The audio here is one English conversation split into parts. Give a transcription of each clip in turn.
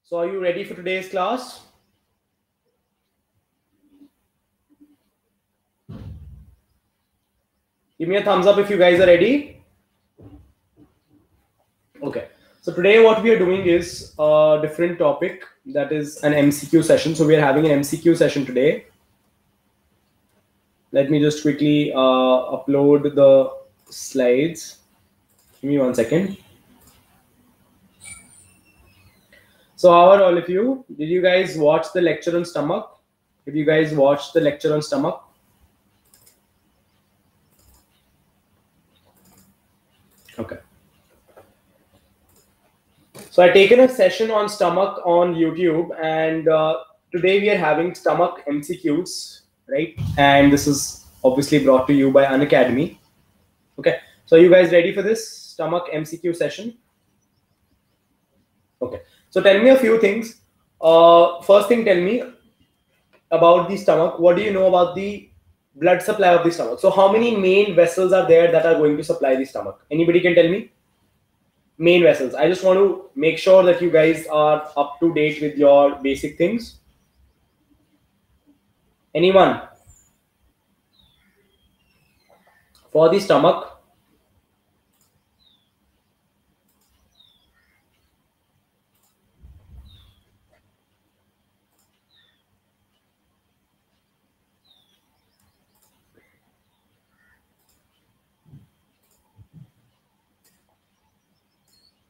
So are you ready for today's class? Give me a thumbs up if you guys are ready. Okay. So today what we are doing is a different topic, that is an MCQ session. So we are having an MCQ session today. Let me just quickly upload the slides. Give me 1 second. So how are all of you? Did you guys watch the lecture on stomach? Have you guys watched the lecture on stomach? Okay. So I've taken a session on stomach on YouTube, and today we are having stomach MCQs, right? And this is obviously brought to you by Unacademy. Okay. So are you guys ready for this stomach MCQ session? Okay. So tell me a few things. First thing, tell me about the stomach. What do you know about the blood supply of the stomach? So how many main vessels are there that are going to supply the stomach? Anybody can tell me? Main vessels. I just want to make sure that you guys are up to date with your basic things. Anyone? For the stomach,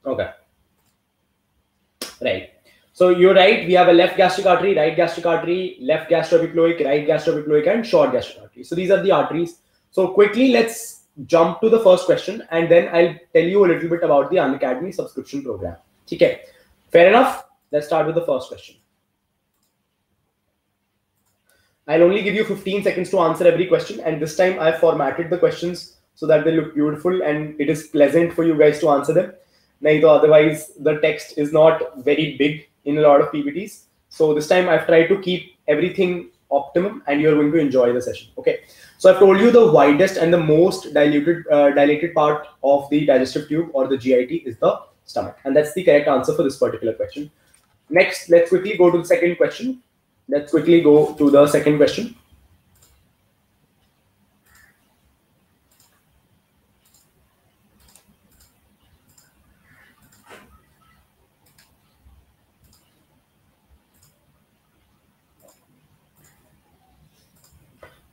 okay, right. So you're right. We have a left gastric artery, right gastric artery, left gastroepicloic, right gastroepicloic, and short gastric artery. So these are the arteries. So quickly, let's jump to the first question, and then I'll tell you a little bit about the Unacademy subscription program. Okay, fair enough. Let's start with the first question. I'll only give you 15 seconds to answer every question, and this time I've formatted the questions so that they look beautiful and it is pleasant for you guys to answer them. Otherwise, the text is not very big in a lot of PPTs. So this time I've tried to keep everything optimum, and you're going to enjoy the session. Okay. So I've told you the widest and the most dilated part of the digestive tube, or the GIT, is the stomach, and that's the correct answer for this particular question. Next, let's quickly go to the second question. Let's quickly go to the second question.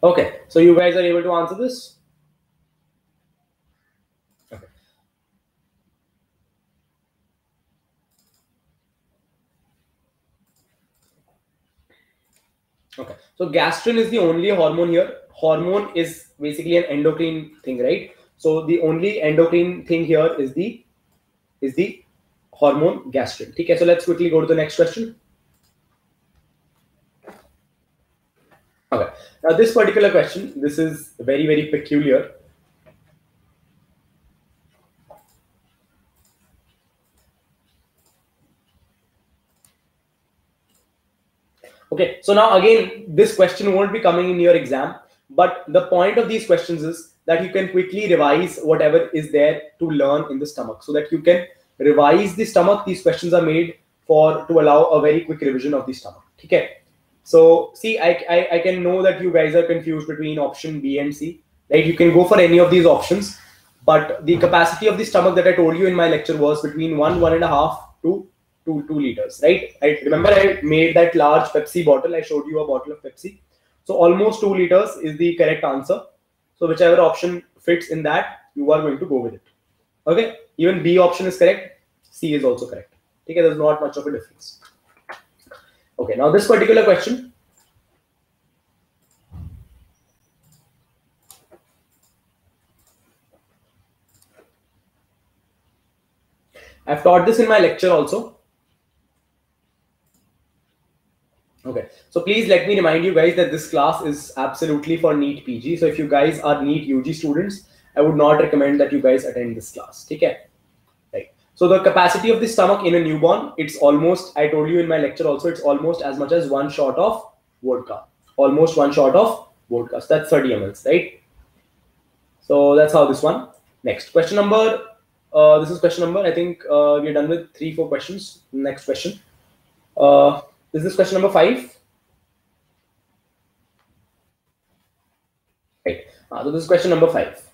Okay, so you guys are able to answer this? Okay. Okay, so gastrin is the only hormone here. Hormone is basically an endocrine thing, right? So the only endocrine thing here is the hormone gastrin. Okay, so let's quickly go to the next question. Okay, now this particular question, this is very, very peculiar. Okay, so now again, this question won't be coming in your exam, but the point of these questions is that you can quickly revise whatever is there to learn in the stomach, so that you can revise the stomach. These questions are made to allow a very quick revision of the stomach. Okay, so see, I can know that you guys are confused between option B and C, right? You can go for any of these options, but the capacity of the stomach that I told you in my lecture was between 1.5 to 2 liters, right? I remember I made that large Pepsi bottle. I showed you a bottle of Pepsi. So almost 2 liters is the correct answer. So whichever option fits in that, you are going to go with it. Okay, even B option is correct. C is also correct. Okay, there's not much of a difference. Okay, now this particular question. I've taught this in my lecture also. Okay, so please let me remind you guys that this class is absolutely for NEET PG. So if you guys are NEET UG students, I would not recommend that you guys attend this class. Okay, right. So the capacity of the stomach in a newborn, it's almost, I told you in my lecture also, it's almost as much as 1 shot of vodka. Almost 1 shot of vodka. So that's 30 ml, right? So that's how this one. Next question number. This is question number. I think we're done with 3-4 questions. Next question. Is this question number 5? Right. So this is question number 5.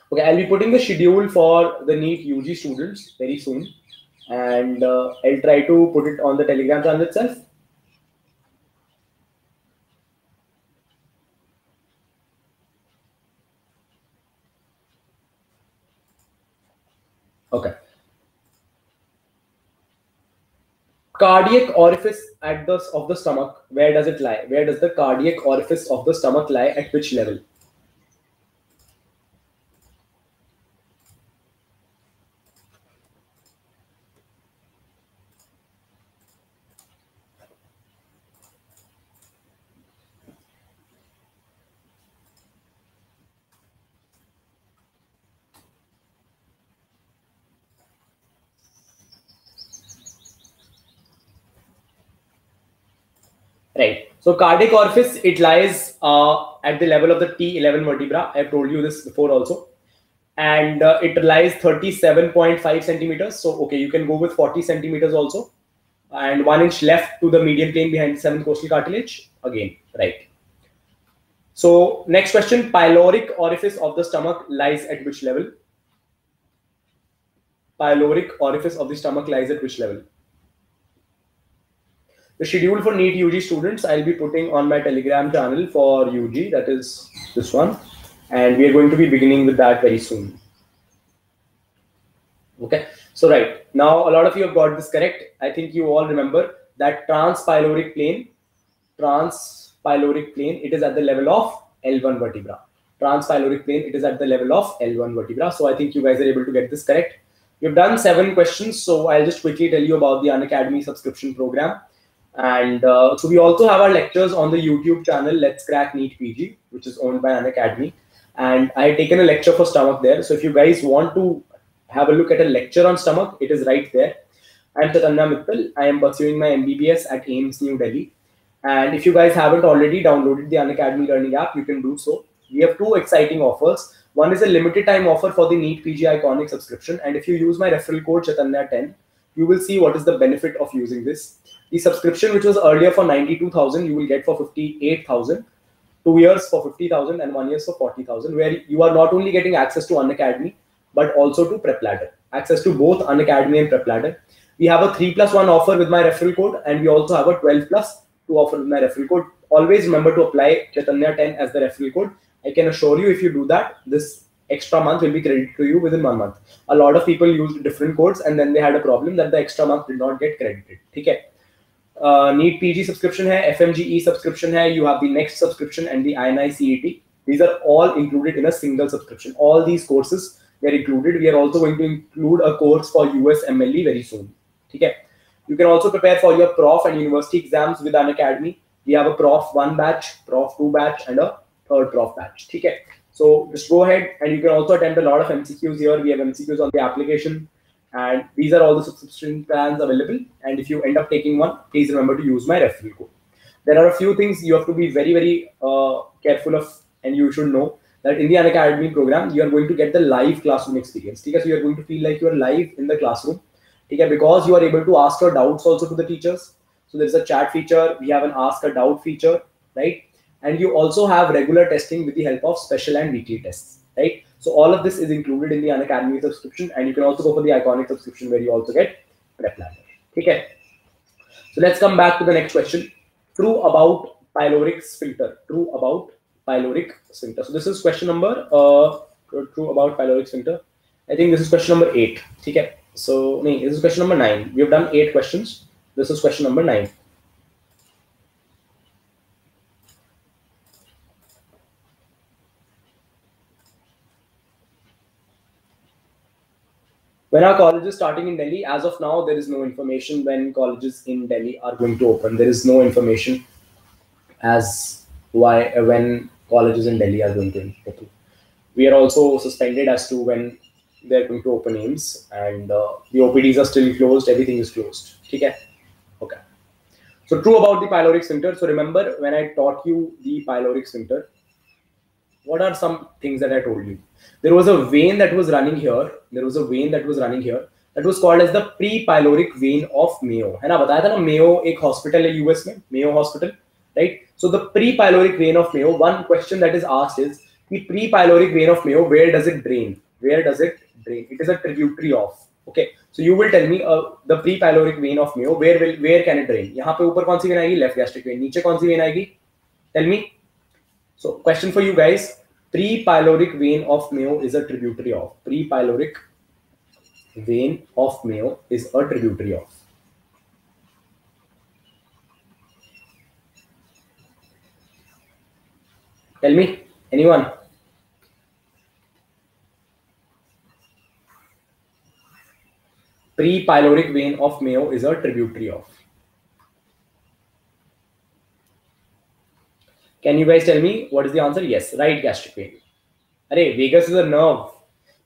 Okay, I'll be putting the schedule for the NEET UG students very soon, and I'll try to put it on the Telegram channel itself. Okay. Cardiac orifice of the stomach. Where does it lie? Where does the cardiac orifice of the stomach lie? At which level? Right. So cardiac orifice, it lies at the level of the T11 vertebra. I've told you this before also. And it lies 37.5 centimeters. So, okay, you can go with 40 centimeters also. And 1 inch left to the median plane behind the 7th costal cartilage. Again, right. So, next question, pyloric orifice of the stomach lies at which level? Pyloric orifice of the stomach lies at which level? The schedule for NEET UG students, I'll be putting on my Telegram channel for UG, that is this one. And we are going to be beginning with that very soon. Okay, so right, now a lot of you have got this correct. I think you all remember that transpyloric plane, it is at the level of L1 vertebra. Transpyloric plane, it is at the level of L1 vertebra. So I think you guys are able to get this correct. We've done 7 questions, so I'll just quickly tell you about the Unacademy subscription program. And so we also have our lectures on the YouTube channel, Let's Crack NEET PG, which is owned by Unacademy. And I had taken a lecture for stomach there. So if you guys want to have a look at a lecture on stomach, it is right there. I'm Chaitanya Mittal. I am pursuing my MBBS at AIIMS New Delhi. And if you guys haven't already downloaded the Unacademy Learning app, you can do so. We have 2 exciting offers. One is a limited time offer for the NEET PG Iconic subscription. And if you use my referral code Chaitanya10, you will see what is the benefit of using this. The subscription, which was earlier for 92,000, you will get for 58,000. 2 years for 50,000 and 1 year for 40,000, where you are not only getting access to Unacademy, but also to Prep Ladder. Access to both Unacademy and Prep Ladder. We have a 3+1 offer with my referral code, and we also have a 12+2 offer with my referral code. Always remember to apply Chaitanya10 as the referral code. I can assure you, if you do that, this extra month will be credited to you within 1 month. A lot of people used different codes, and then they had a problem that the extra month did not get credited. Okay. NEET PG subscription hai, FMGE subscription hai, you have the next subscription and the INI CET. These are all included in a single subscription. All these courses are included. We are also going to include a course for US MLE very soon. Okay. You can also prepare for your prof and university exams with Unacademy. We have a prof 1 batch, prof 2 batch, and a 3rd prof batch. Okay. So just go ahead, and you can also attempt a lot of MCQs here. We have MCQs on the application. And these are all the subscription plans available. And if you end up taking one, please remember to use my referral code. There are a few things you have to be very, very careful of, and you should know that in the Unacademy program, you are going to get the live classroom experience. Okay? So you are going to feel like you are live in the classroom. Okay? Because you are able to ask your doubts also to the teachers. So there's a chat feature. We have an ask a doubt feature, right? And you also have regular testing with the help of special and weekly tests, right? So all of this is included in the Unacademy subscription, and you can also go for the Iconic subscription where you also get Prep Ladder. Okay. So let's come back to the next question. True about pyloric sphincter. True about pyloric sphincter. So this is question number true about pyloric sphincter. I think this is question number 8. Okay. So this is question number 9. We have done 8 questions. This is question number 9. When are colleges starting in Delhi? As of now, there is no information when colleges in Delhi are going to open. There is no information as when colleges in Delhi are going to open. We are also suspended as to when they're going to open AIIMS, and the OPDs are still closed. Everything is closed. Okay. Okay. So true about the pyloric sphincter. So remember when I taught you the pyloric sphincter, what are some things that I told you? There was a vein that was running here. There was a vein that was running here that was called as the pre-pyloric vein of Mayo. है ना, बताया था ना, Mayo एक hospital है US में, Mayo Hospital, right? So the pre-pyloric vein of Mayo. One question that is asked is the pre-pyloric vein of Mayo. Where does it drain? Where does it drain? It is a tributary of. Okay, so you will tell me the pre-pyloric vein of Mayo. Where can it drain? यहाँ पे ऊपर कौन सी vein आएगी? Left gastric vein. नीचे कौन सी vein आएगी? Tell me. So question for you guys. Pre-pyloric vein of Mayo is a tributary of. Pre-pyloric vein of Mayo is a tributary of. Tell me, anyone? Pre-pyloric vein of Mayo is a tributary of. Can you guys tell me what is the answer? Yes, right gastric vein. Arey, vagus is a nerve.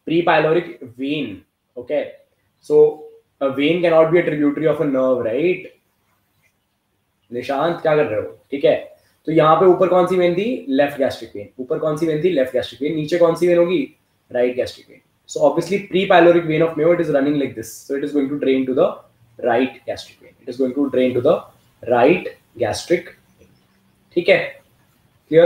Pre-pyloric vein. Okay, so a vein cannot be a tributary of a nerve, right? Nishant क्या कर रहे हो? ठीक है, तो यहाँ पे ऊपर कौन सी वेन थी? Left gastric when. ऊपर कौन सी वेन थी? Left gastric when. नीचे कौन सी वेन होगी? Right gastric when. So obviously pre-pyloric vein of Mayo, it is running like this. So it is going to drain to the right gastric vein. It is going to drain to the right gastric vein. ठीक है? Clear?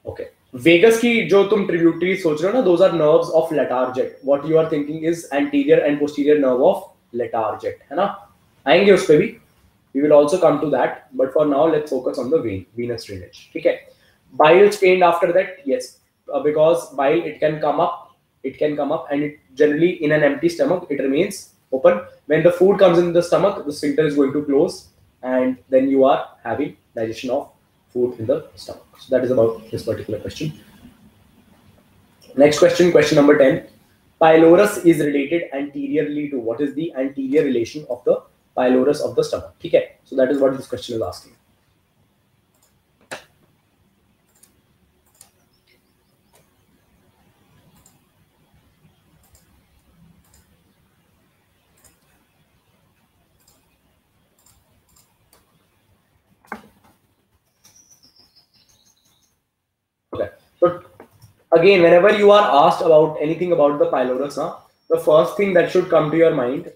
Okay. Vagus की जो तुम tributary सोच रहे हो ना, those are nerves of Latarjet. What you are thinking is anterior and posterior nerve of Latarjet, है ना? आएंगे उस पे भी. We will also come to that, but for now let's focus on the vein, venous drainage. ठीक है? Bile stained after that, yes, because bile it can come up, and it generally in an empty stomach it remains open. When the food comes in the stomach, the sphincter is going to close, and then you are having digestion of food in the stomach. So that is about this particular question. Next question, question number 10. Pylorus is related anteriorly to. What is the anterior relation of the pylorus of the stomach? Okay, so that is what this question is asking. Okay, so again, whenever you are asked about anything about the pylorus, the first thing that should come to your mind.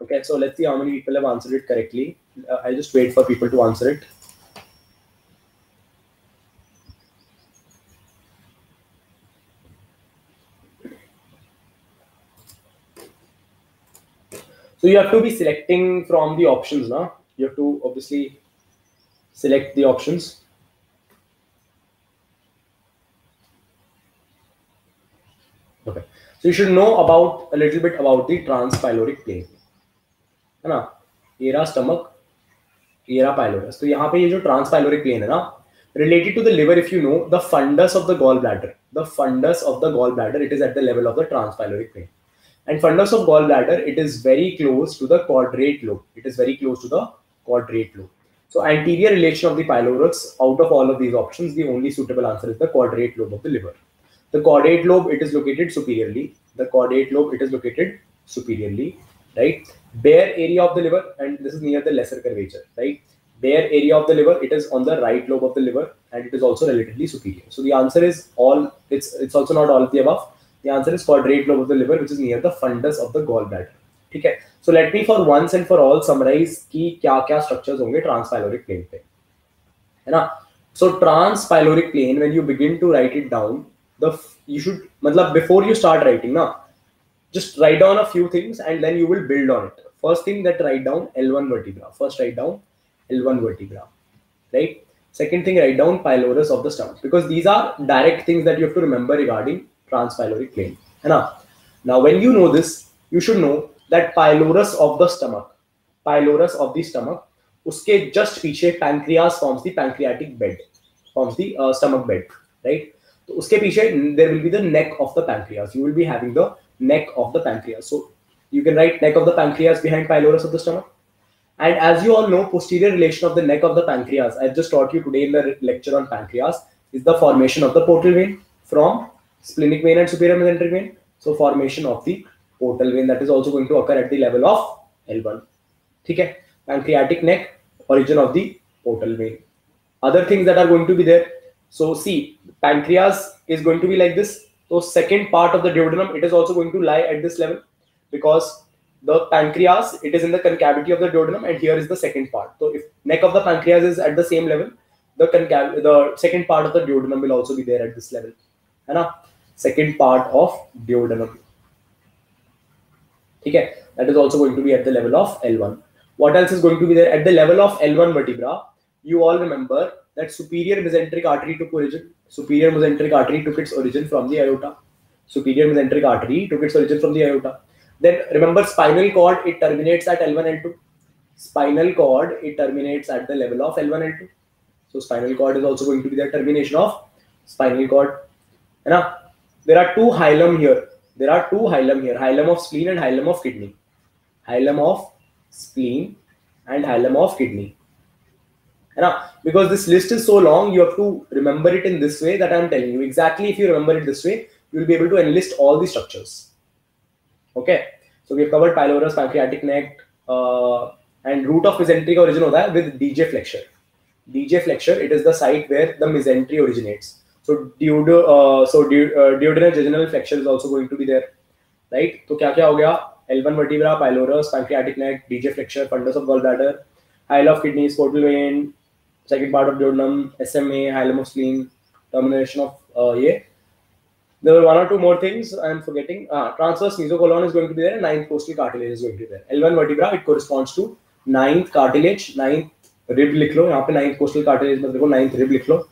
Okay, so let's see how many people have answered it correctly. I'll just wait for people to answer it. So you have to be selecting from the options now. You have to obviously select the options. Okay, so you should know about a little bit about the transpyloric plane. है ना, ये रहा stomach, ये रहा pylorus. तो यहाँ पे ये जो transpyloric plane है ना, related to the liver, if you know, the fundus of the gallbladder, it is at the level of the transpyloric plane. And fundus of gallbladder, it is very close to the quadrate lobe. So anterior relation of the pylorus, out of all of these options, the only suitable answer is the quadrate lobe of the liver. The caudate lobe, it is located superiorly. Right? Bare area of the liver, and this is near the lesser curvature, right? Bare area of the liver, it is on the right lobe of the liver, and it is also relatively superior. So the answer is all. It's also not all of the above. The answer is quadrate lobe of the liver, which is near the fundus of the gallbladder. Okay. So let me for once and for all summarize कि क्या structures होंगे transpyloric plane पे, है ना? So transpyloric plane, when you begin to write it down, you should, मतलब before you start writing ना, just write down a few things and then you will build on it. First thing, that write down L1 vertebra. Right? Second thing, write down pylorus of the stomach, because these are direct things that you have to remember regarding transpyloric plane. Now, when you know this, you should know that pylorus of the stomach, uske just पीछे pancreas forms the pancreatic bed, stomach bed, right? So uske पीछे there will be the neck of the pancreas. You will be having the neck of the pancreas. So you can write neck of the pancreas behind pylorus of the stomach. And as you all know, posterior relation of the neck of the pancreas, I just taught you today in the lecture on pancreas, is the formation of the portal vein from splenic vein and superior mesenteric vein. So formation of the portal vein, that is also going to occur at the level of L1. Okay? Pancreatic neck, origin of the portal vein. Other things that are going to be there, So see, pancreas is going to be like this. So second part of the duodenum, it is also going to lie at this level, because the pancreas, it is in the concavity of the duodenum, and here is the second part. So if neck of the pancreas is at the same level, the second part of the duodenum will also be there at this level. है ना? Second part of duodenum. Okay, that is also going to be at the level of L1. What else is going to be there at the level of L1 vertebra? You all remember that superior mesenteric artery took origin. Superior mesenteric artery took its origin from the aorta. Superior mesenteric artery took its origin from the aorta. Then remember, spinal cord, it terminates at L1, L2. Spinal cord, it terminates at the level of L1, L2. So spinal cord is also going to be the termination of spinal cord. Now, there are two hilum here. There are two hilum here: hilum of spleen and hilum of kidney. Hilum of spleen and hilum of kidney. Now, because this list is so long, you have to remember it in this way that I am telling you. Exactly, if you remember it this way, you will be able to enlist all the structures. Okay, so we have covered pylorus, pancreatic neck, and root of mesenteric origin होता है with DJ flexure. DJ flexure, it is the site where the mesentery originates. So duodenal jejunal flexure is also going to be there, right? तो क्या क्या हो गया? L1 vertebra, pylorus, pancreatic neck, DJ flexure, fundus of gallbladder, hilum of kidneys, portal vein, second part of duodenum, SMA, hilum of spleen, termination of yeah. There were one or two more things I'm forgetting. Transverse mesocolon is going to be there, and ninth costal cartilage is going to be there. L1 vertebra, it corresponds to ninth cartilage, ninth rib लिख लो यहाँ पे, ninth costal cartilage मत देखो, ninth rib लिख लो,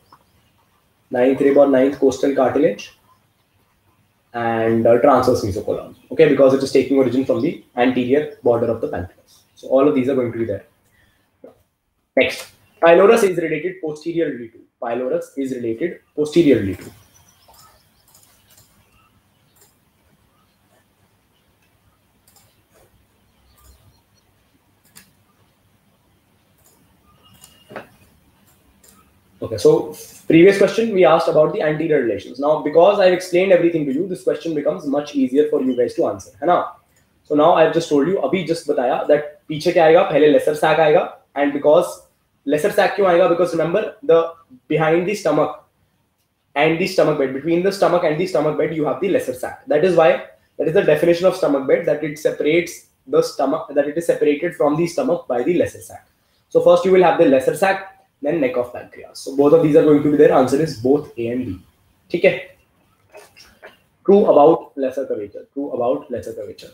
ninth rib और ninth costal cartilage, and transverse mesocolon. Okay, because it is taking origin from the anterior border of the pancreas. So all of these are going to be there. Next, pylorus is related posteriorly to. Pylorus is related posteriorly to. Okay, so previous question we asked about the anterior relations. Now, because I've explained everything to you, this question becomes much easier for you guys to answer, है ना? So now I've just told you, अभी just बताया that पीछे क्या आएगा? पहले lesser sac आएगा, and because lesser sac क्यों आएगा? Because remember, the behind the stomach and the stomach bed, between the stomach and the stomach bed, you have the lesser sac. That is why, that is the definition of stomach bed, that it separates the stomach, that it is separated from the stomach by the lesser sac. So first you will have the lesser sac, then neck of pancreas. So both of these are going to be there. Answer is both A and B. Okay. True about lesser curvature. True about lesser curvature.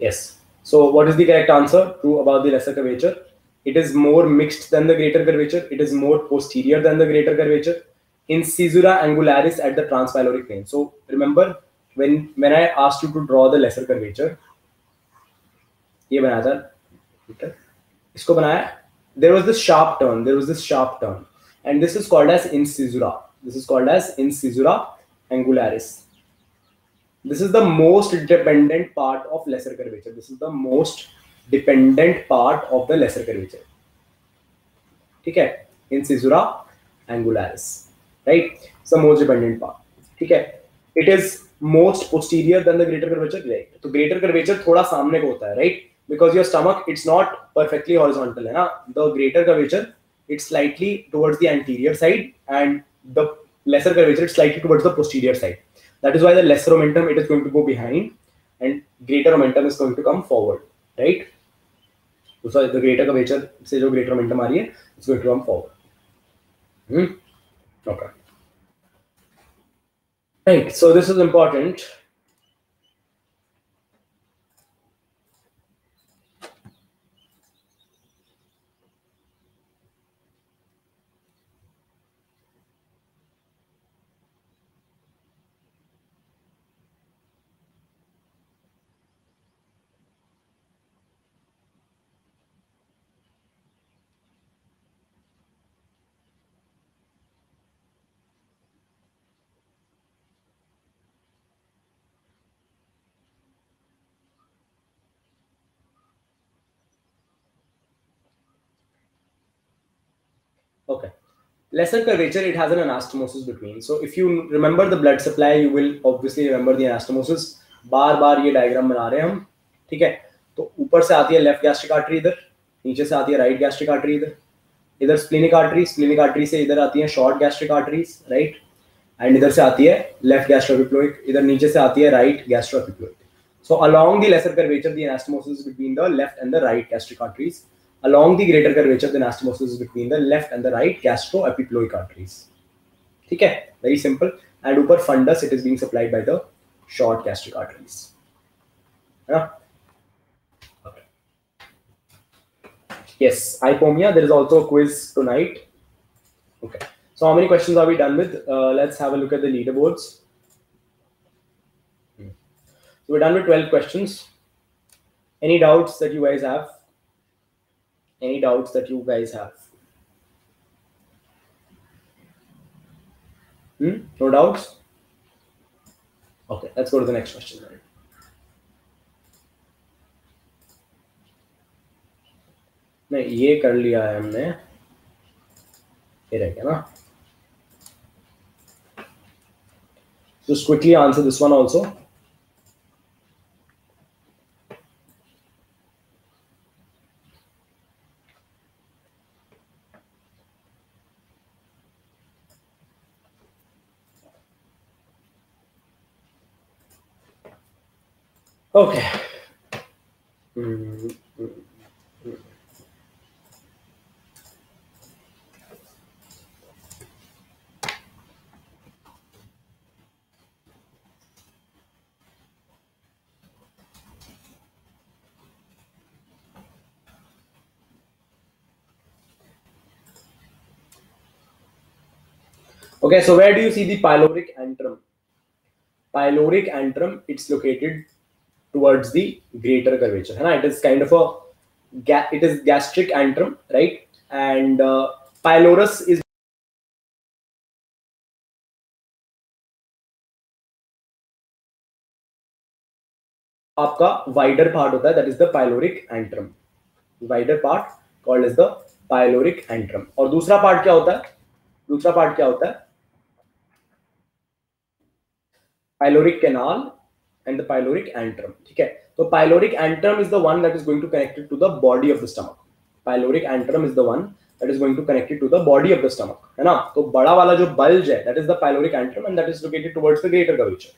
Yes. So what is the correct answer? True about the lesser curvature. It is more mixed than the greater curvature. It is more posterior than the greater curvature. Incisura angularis at the transpyloric plane. So remember, when I asked you to draw the lesser curvature, ये बनाया था, ठीक है, इसको बनाया. There was this sharp turn. There was this sharp turn, and this is called as incisura. This is called as incisura angularis. This is the most dependent part of lesser curvature. This is the most dependent part of the lesser curvature. ठीक है, incisura angularis, right? It's the most dependent part. ठीक है, it is most posterior than the greater curvature, right? तो greater curvature थोड़ा सामने को होता है, right? Because your stomach, it's not perfectly horizontal, है ना? The greater curvature, it's slightly towards the anterior side, and the lesser curvature, it's slightly towards the posterior side. That is why the lesser omentum, it is going to go behind, and greater omentum is going to come forward, right? So the greater curvature से जो greater omentum आ रही है, it's going to come forward. Okay. Right. So this is important. lesser curvature, it has an anastomosis between. So if you remember the blood supply, you will obviously remember the anastomosis. बार बार ये diagram बना रहे हैं हम, ठीक है. तो ऊपर से आती है लेफ्ट गैस्ट्रिक आर्टरी इधर, नीचे से आती है राइट गैस्ट्रिक आर्टरी इधर, इधर स्प्लेनिक आर्टरी से इधर आती है short gastric arteries, right. And इधर से आती है लेफ्ट गैस्ट्रोएपिक्लोइक, इधर नीचे से आती है right गैस्ट्रोएपिक्लोइक. So along the lesser curvature, the anastomosis is between the left and the right gastric arteries. Along the greater curvature, the anastomosis is between the left and the right gastroepiploic arteries. ठीक है, very simple. And ऊपर fundus, it is being supplied by the short gastric arteries. है ना? Okay. Yes, hypomia. There is also a quiz tonight. Okay. So how many questions are we done with? Let's have a look at the leaderboards. So we're done with 12 questions. Any doubts that you guys have? Any doubts that you guys have? No doubts? Okay, let's go to the next question. नहीं, ये कर लिया है हमने, ये रह गया ना. Just quickly answer this one also. Okay. Okay, so where do you see the pyloric antrum? Pyloric antrum, it's located towards the greater curvature. It is kind of it is gastric antrum, right? And pylorus is आपका wider part होता है, that is the pyloric antrum. Wider part called as the pyloric antrum. और दूसरा part क्या होता है? दूसरा part क्या होता है? Pyloric canal and the pyloric antrum. ठीक है, तो pyloric antrum is the one that is going to connect it to the body of the stomach. Pyloric antrum is the one that is going to connect it to the body of the stomach, है ना. तो बड़ा वाला जो bulge है, that is the pyloric antrum, and that is located towards the greater curvature.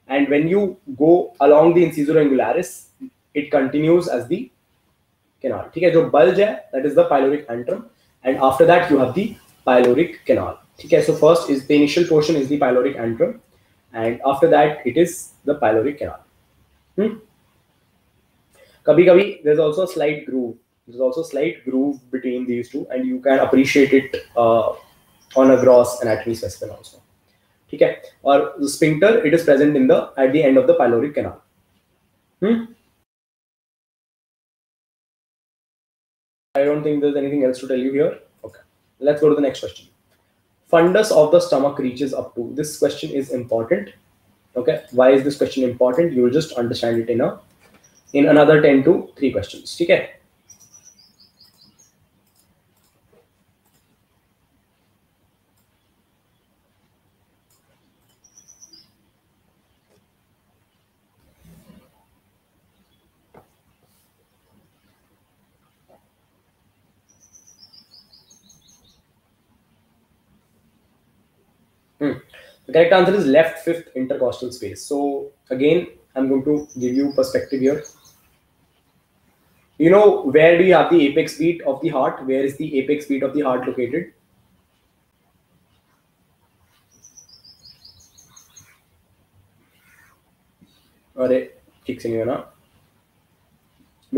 And when you go along the incisor angularis, it continues as the canal. ठीक है, जो bulge है, that is the pyloric antrum, and after that you have the pyloric canal. ठीक है, so first is the initial portion is the pyloric antrum, and after that it is the pyloric canal. Kabhi there's also a slight groove. There's also a slight groove between these two, and you can appreciate it on a gross anatomy specimen also. ठीक है, और the sphincter, it is present in the at the end of the pyloric canal. I don't think there's anything else to tell you here. Okay, let's go to the next question. Fundus of the stomach reaches up to. This question is important. Okay, why is this question important? You will just understand it in another 10 to 3 questions. ठीक है. The correct answer is left fifth intercostal space. So again, I'm going to give you perspective here. You know, where do you have the apex beat of the heart? Where is the apex beat of the heart located? Where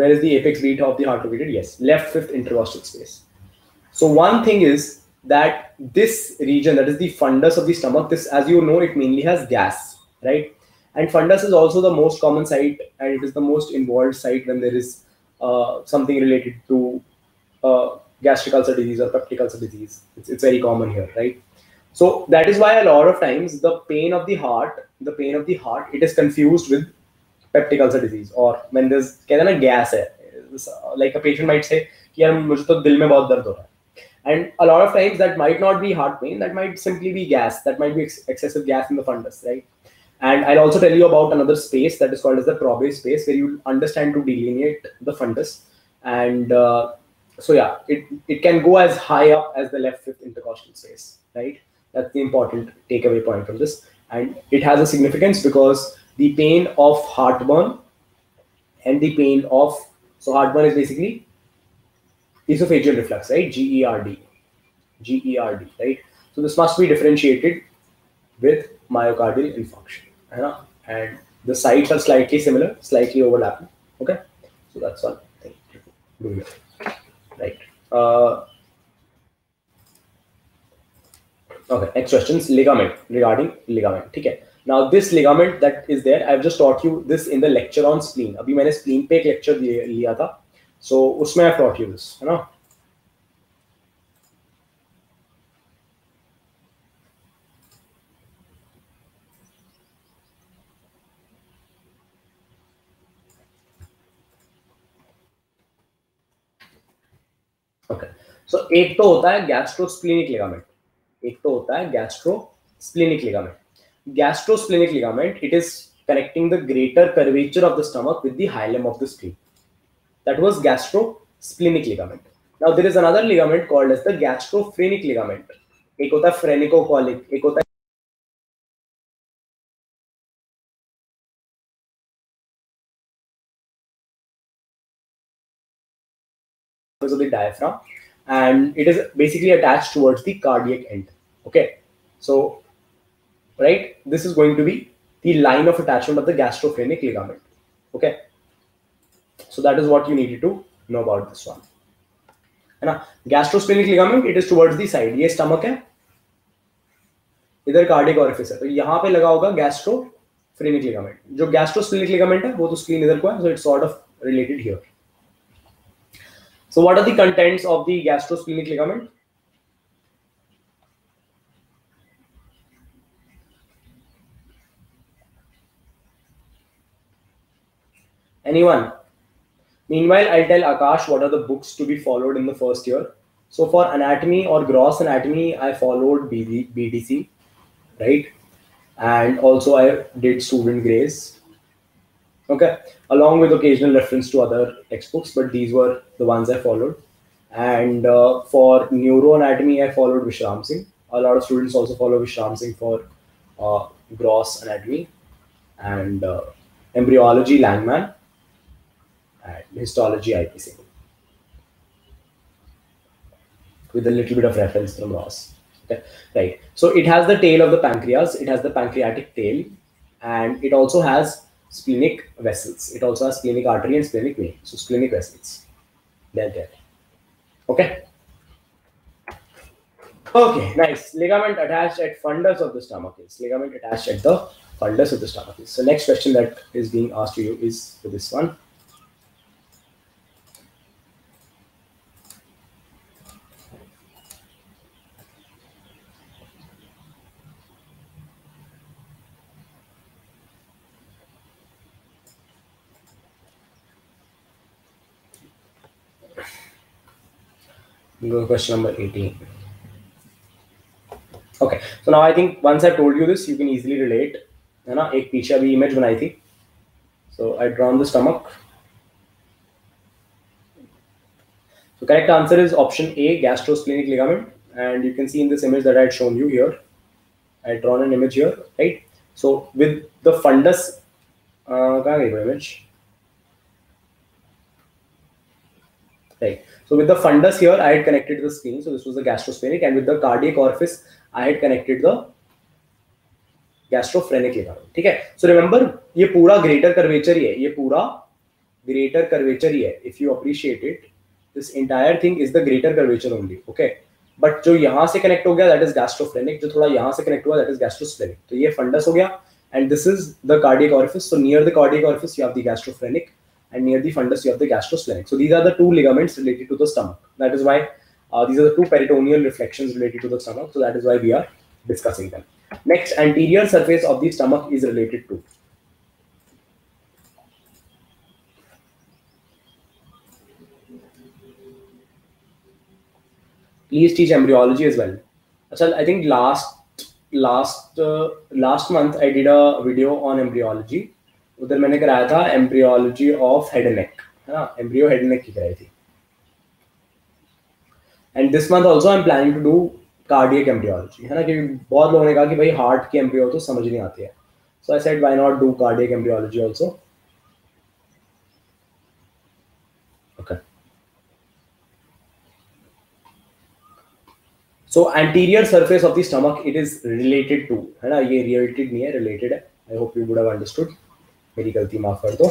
is the apex beat of the heart located? Yes, left fifth intercostal space. So one thing is that this region, that is the fundus of the stomach, this, as you know, it mainly has gas, right? And fundus is also the most common site, and it is the most involved site when there is something related to gastric ulcer disease or peptic ulcer disease. It's very common here, right? So that is why a lot of times the pain of the heart, it is confused with peptic ulcer disease, or when there's gas hai, like a patient might say, "Yaar, mujhe to dil mein bahut dard ho raha hai." And a lot of times that might not be heart pain, that might simply be gas, that might be excessive gas in the fundus, right? And I'll also tell you about another space that is called as the probe space, where you understand to delineate the fundus. And so yeah, it can go as high up as the left fifth intercostal space, right? That's the important takeaway point from this. And it has a significance because the pain of heartburn and the pain of, so heartburn is basically esophageal reflux, right? GERD. GERD, right? So this must be differentiated with myocardial infarction, right? And the sites are slightly similar, slightly overlapping. Okay, so that's one thing to do here, right? Okay, next questions, ligament, regarding ligament. Okay, now this ligament that is there, I've just taught you this in the lecture on spleen. अभी मैंने spleen पे एक lecture लिया था, so उसमें I've taught you this, है ना? Okay, so एक तो होता है गैस्ट्रोस्प्लेनिक लिगामेंट, एक तो होता है gastrosplenic ligament. Gastrosplenic ligament, it is connecting the greater curvature of the stomach with the hilum of the spleen. That was gastrosplenic ligament. Now there is another ligament called as the gastrophrenic ligament. एक होता है phrenicocholic, एक होता है of the diaphragm, and it is basically attached towards the cardiac end. Okay, so right, this is going to be the line of attachment of the gastrophrenic ligament. Okay, so that is what you needed to know about this one, है ना? Gastrosplenic ligament, it is towards the side. ये stomach है, इधर cardiac orifice है, तो यहाँ पे लगा होगा गैस्ट्रोफ्रेनिक लिगामेंट. जो गैस्ट्रोस्प्लेनिक लिगामेंट है वो तो स्प्लीन इधर को है, so it's sort of related here. So what are the contents of the gastrosplenic ligament? Anyone? Meanwhile, I'll tell Akash what are the books to be followed in the first year. So for anatomy or gross anatomy, I followed BDC, right? And also I did student grace. Okay, along with occasional reference to other textbooks, but these were the ones I followed. And for neuroanatomy, I followed Vishram Singh. A lot of students also follow Vishram Singh for gross anatomy, and embryology Langman, and histology IP Singh, with a little bit of reference from Ross. Okay, right. So it has the tail of the pancreas. It has the pancreatic tail, and it also has splenic vessels. It also has splenic artery and splenic vein. So splenic vessels. They're there. Okay. Okay, nice. Ligament attached at fundus of the stomach is. Ligament attached at the fundus of the stomach is. So next question that is being asked to you is for this one. Go to question number 18. Okay, so now I think once I told you this, you can easily relate. है ना? एक पीछे अभी image बनाई थी. So I drawn the stomach. So correct answer is option A, gastrosplenic ligament. And you can see in this image that I had shown you here. I had drawn an image here, right? So with the fundus, कहाँ गई वो image? Right. So with the fundus here, I had connected the spleen. So this was the gastrosplenic, and with the cardiac orifice, I had connected the gastrophrenic ligament. ठीक है? So remember, ये पूरा greater curvature ही है. ये पूरा greater curvature ही है. If you appreciate it, this entire thing is the greater curvature only. Okay? But जो यहाँ से connect हो गया, that is gastrophrenic. जो थोड़ा यहाँ से connect हुआ, that is gastrosplenic. तो ये fundus हो गया, and this is the cardiac orifice. So near the cardiac orifice, you have the gastrophrenic, and near the fundus you have the gastrosplenic. So these are the two ligaments related to the stomach. That is why these are the two peritoneal reflections related to the stomach. So that is why we are discussing them. Next, anterior surface of the stomach is related to. Please teach embryology as well. Achha, I think last month I did a video on embryology. उधर मैंने कराया था embryology of head and neck, है ना, embryo head and neck की कराई थी. And this month also I'm planning to do cardiac embryology, है ना, क्योंकि बहुत लोगों ने कहा कि भाई हार्ट की एम्ब्रियो तो समझ नहीं आती है. So I said why not do cardiac embryology also. Okay. So anterior surface of the stomach, it is related to, है ना, ये related नहीं है, related है. I hope you would have understood. मेरी गलती माफ कर दो.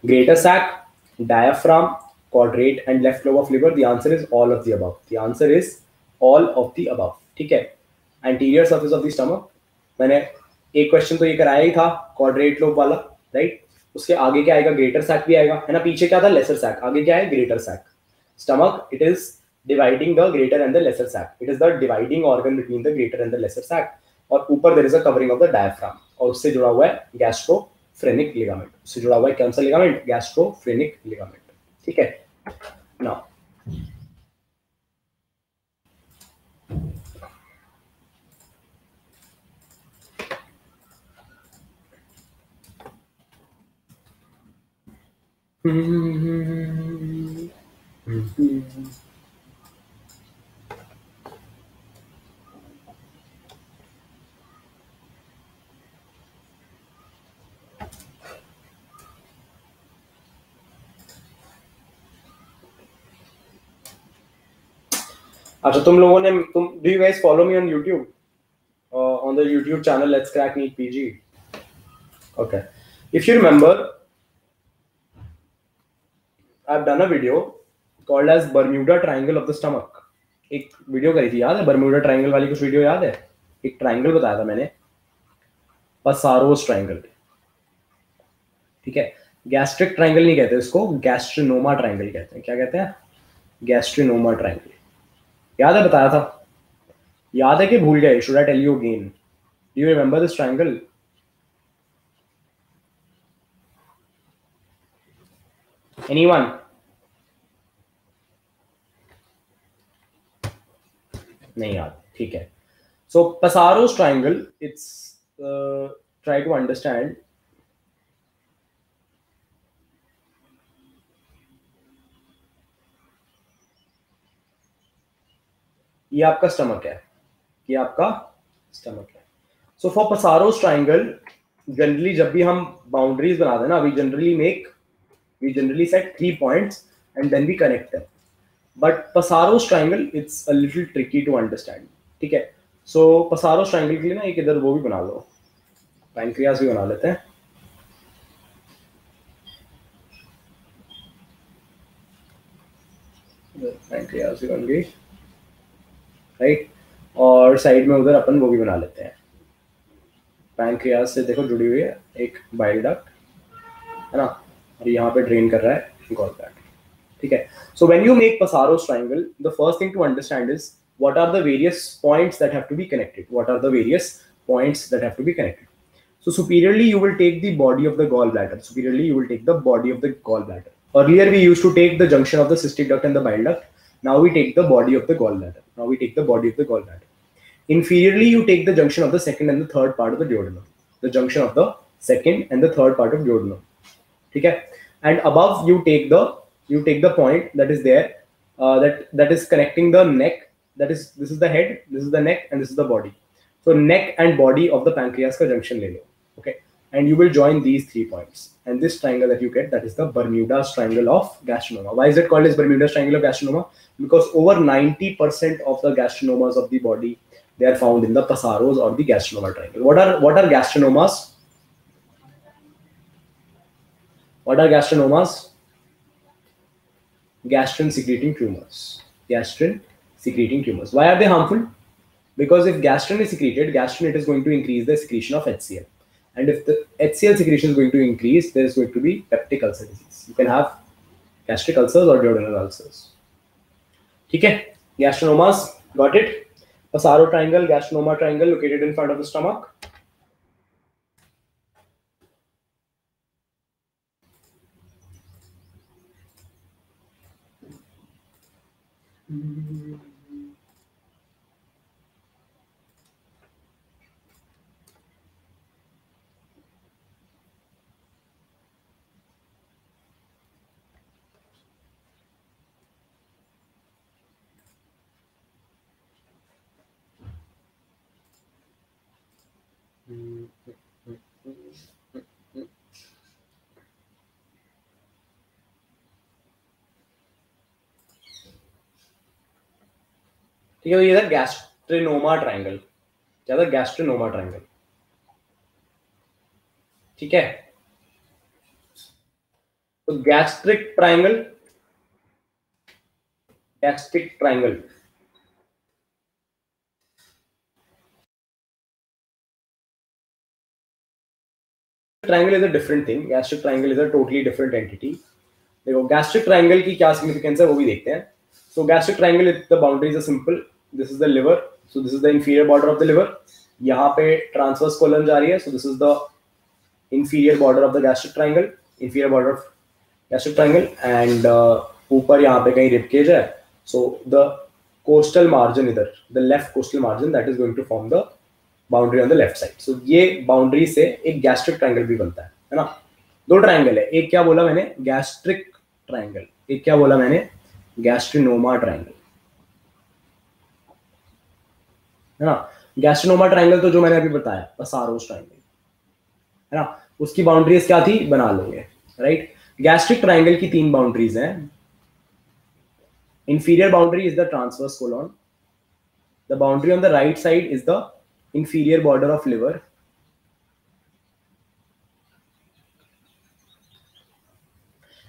Greater sac, diaphragm, quadrate and left lobe of liver. The answer is all of the above. The answer is all of the above. ठीक है. Anterior surface of the stomach. मैंने एक question तो ये कराया ही था, quadrate lobe वाला, right? उसके आगे क्या आएगा? Greater sac भी आएगा, है ना. पीछे क्या था? Lesser sac. आगे क्या है? Greater sac. Stomach, it is dividing the greater and the lesser sac. It is the dividing organ between the greater and the lesser sac. और ऊपर there is a covering of the diaphragm. और उससे जुड़ा हुआ है gastrophrenic ligament. उससे जुड़ा हुआ है कौन सा ligament? Gastrophrenic ligament. ठीक है. Now अच्छा, तुम लोगों ने do you guys follow me on YouTube? On the YouTube channel Let's Crack NEET PG. Okay. If you remember, I've done a video called as Bermuda Triangle of the Stomach. एक video करी थी, याद है? Bermuda triangle वाली कुछ video याद है? एक ट्रायंगल बताया था मैंने, पसारोस ट्रायंगल. ठीक है. गैस्ट्रिक ट्रायंगल नहीं कहते इसको, गैस्ट्रिनोमा ट्रायंगल कहते हैं. क्या कहते हैं? Gastrinoma triangle. याद है? बताया था. याद है कि भूल गए? Should I tell you again? Do you remember this triangle? Anyone? नहीं याद. ठीक है. So Passaro's triangle, it's try to understand. ये आपका स्टमक है, ये आपका स्टमक है. So for Passaro's triangle, generally जब भी हम बाउंड्रीज बनाते हैं ना, we generally set 3 points and then we connect them. But Passaro's triangle, it's a little tricky to understand. ठीक है. So Passaro's triangle के लिए ना एक इधर वो भी बना लो, पैनक्रियास भी बना लेते हैं. पैनक्रियास भी बन गई, राइट. और साइड में उधर अपन वो भी बना लेते हैं. पैनक्रियास से देखो जुड़ी हुई है एक बाइल डक्ट, है ना, और यहाँ पे ड्रेन कर रहा है गॉल ब्लैडर. ठीक है. So when you make Passaro's triangle, the first thing to understand is what are the various points that have to be connected. What are the various points that have to be connected? So superiorly you will take the body of the gallbladder. Superiorly you will take the body of the gallbladder. Earlier we used to take the junction of the cystic duct and the bile duct. Now we take the body of the gallbladder. Inferiorly you take the junction of the second and the third part of the duodenum. The junction of the second and the third part of duodenum. Okay. And above you take the point that is there, that is connecting the neck. This is the head, this is the neck, and this is the body. So neck and body of the pancreas ka junction le lo. Okay. And you will join these 3 points. And this triangle that you get, that is the Bermuda's triangle of gastronoma. Why is it called as Bermuda's triangle of gastronoma? Because over 90% of the gastronomas of the body, they are found in the Passaro's or the gastronoma triangle. What are gastronomas? What are gastronomas? Gastrin secreting tumors. Why are they harmful? Because if gastrin is secreted, it is going to increase the secretion of HCl. And if the HCl secretion is going to increase, there is going to be peptic ulcer disease. You can have gastric ulcers or duodenal ulcers. Okay? Gastronomas, got it? Passaro triangle, gastronoma triangle located in front of the stomach. ठीक है, ये था गैस्ट्रिनोमा triangle, क्या था, गैस्ट्रिनोमा triangle, ठीक है। तो gastric triangle, gastric triangle, triangle is a different thing, gastric triangle is a totally different entity. देखो गैस्ट्रिक ट्रायंगल की क्या सिग्निफिकेंस है वो भी देखते हैं। So gastric triangle, the boundaries are simple, this is the liver, so this is the inferior border of the liver, यहाँ पे ट्रांसवर्स कॉलम जा रही है, so this is the inferior border of the gastric triangle, inferior border of gastric triangle, and ऊपर यहाँ पे कहीं rib cage है, so the coastal margin इधर, the left coastal margin that is going to form the boundary on the left side. So ये boundary से एक gastric triangle भी बनता है ना। दो ट्रायंगल है, एक क्या बोला मैंने, गैस्ट्रिक ट्रायंगल, एक क्या बोला मैंने, गैस्ट्रिनोमा ट्रायंगल, है ना। गैस्ट्रिनोमा ट्रायंगल तो जो मैंने अभी बताया, पसारोस ट्रायंगल, है ना, उसकी बाउंड्रीज क्या थी, बना लोगे, राइट। गैस्ट्रिक ट्रायंगल की तीन बाउंड्रीज हैं। Inferior boundary is the transverse colon, the boundary on the right side is the inferior border of liver,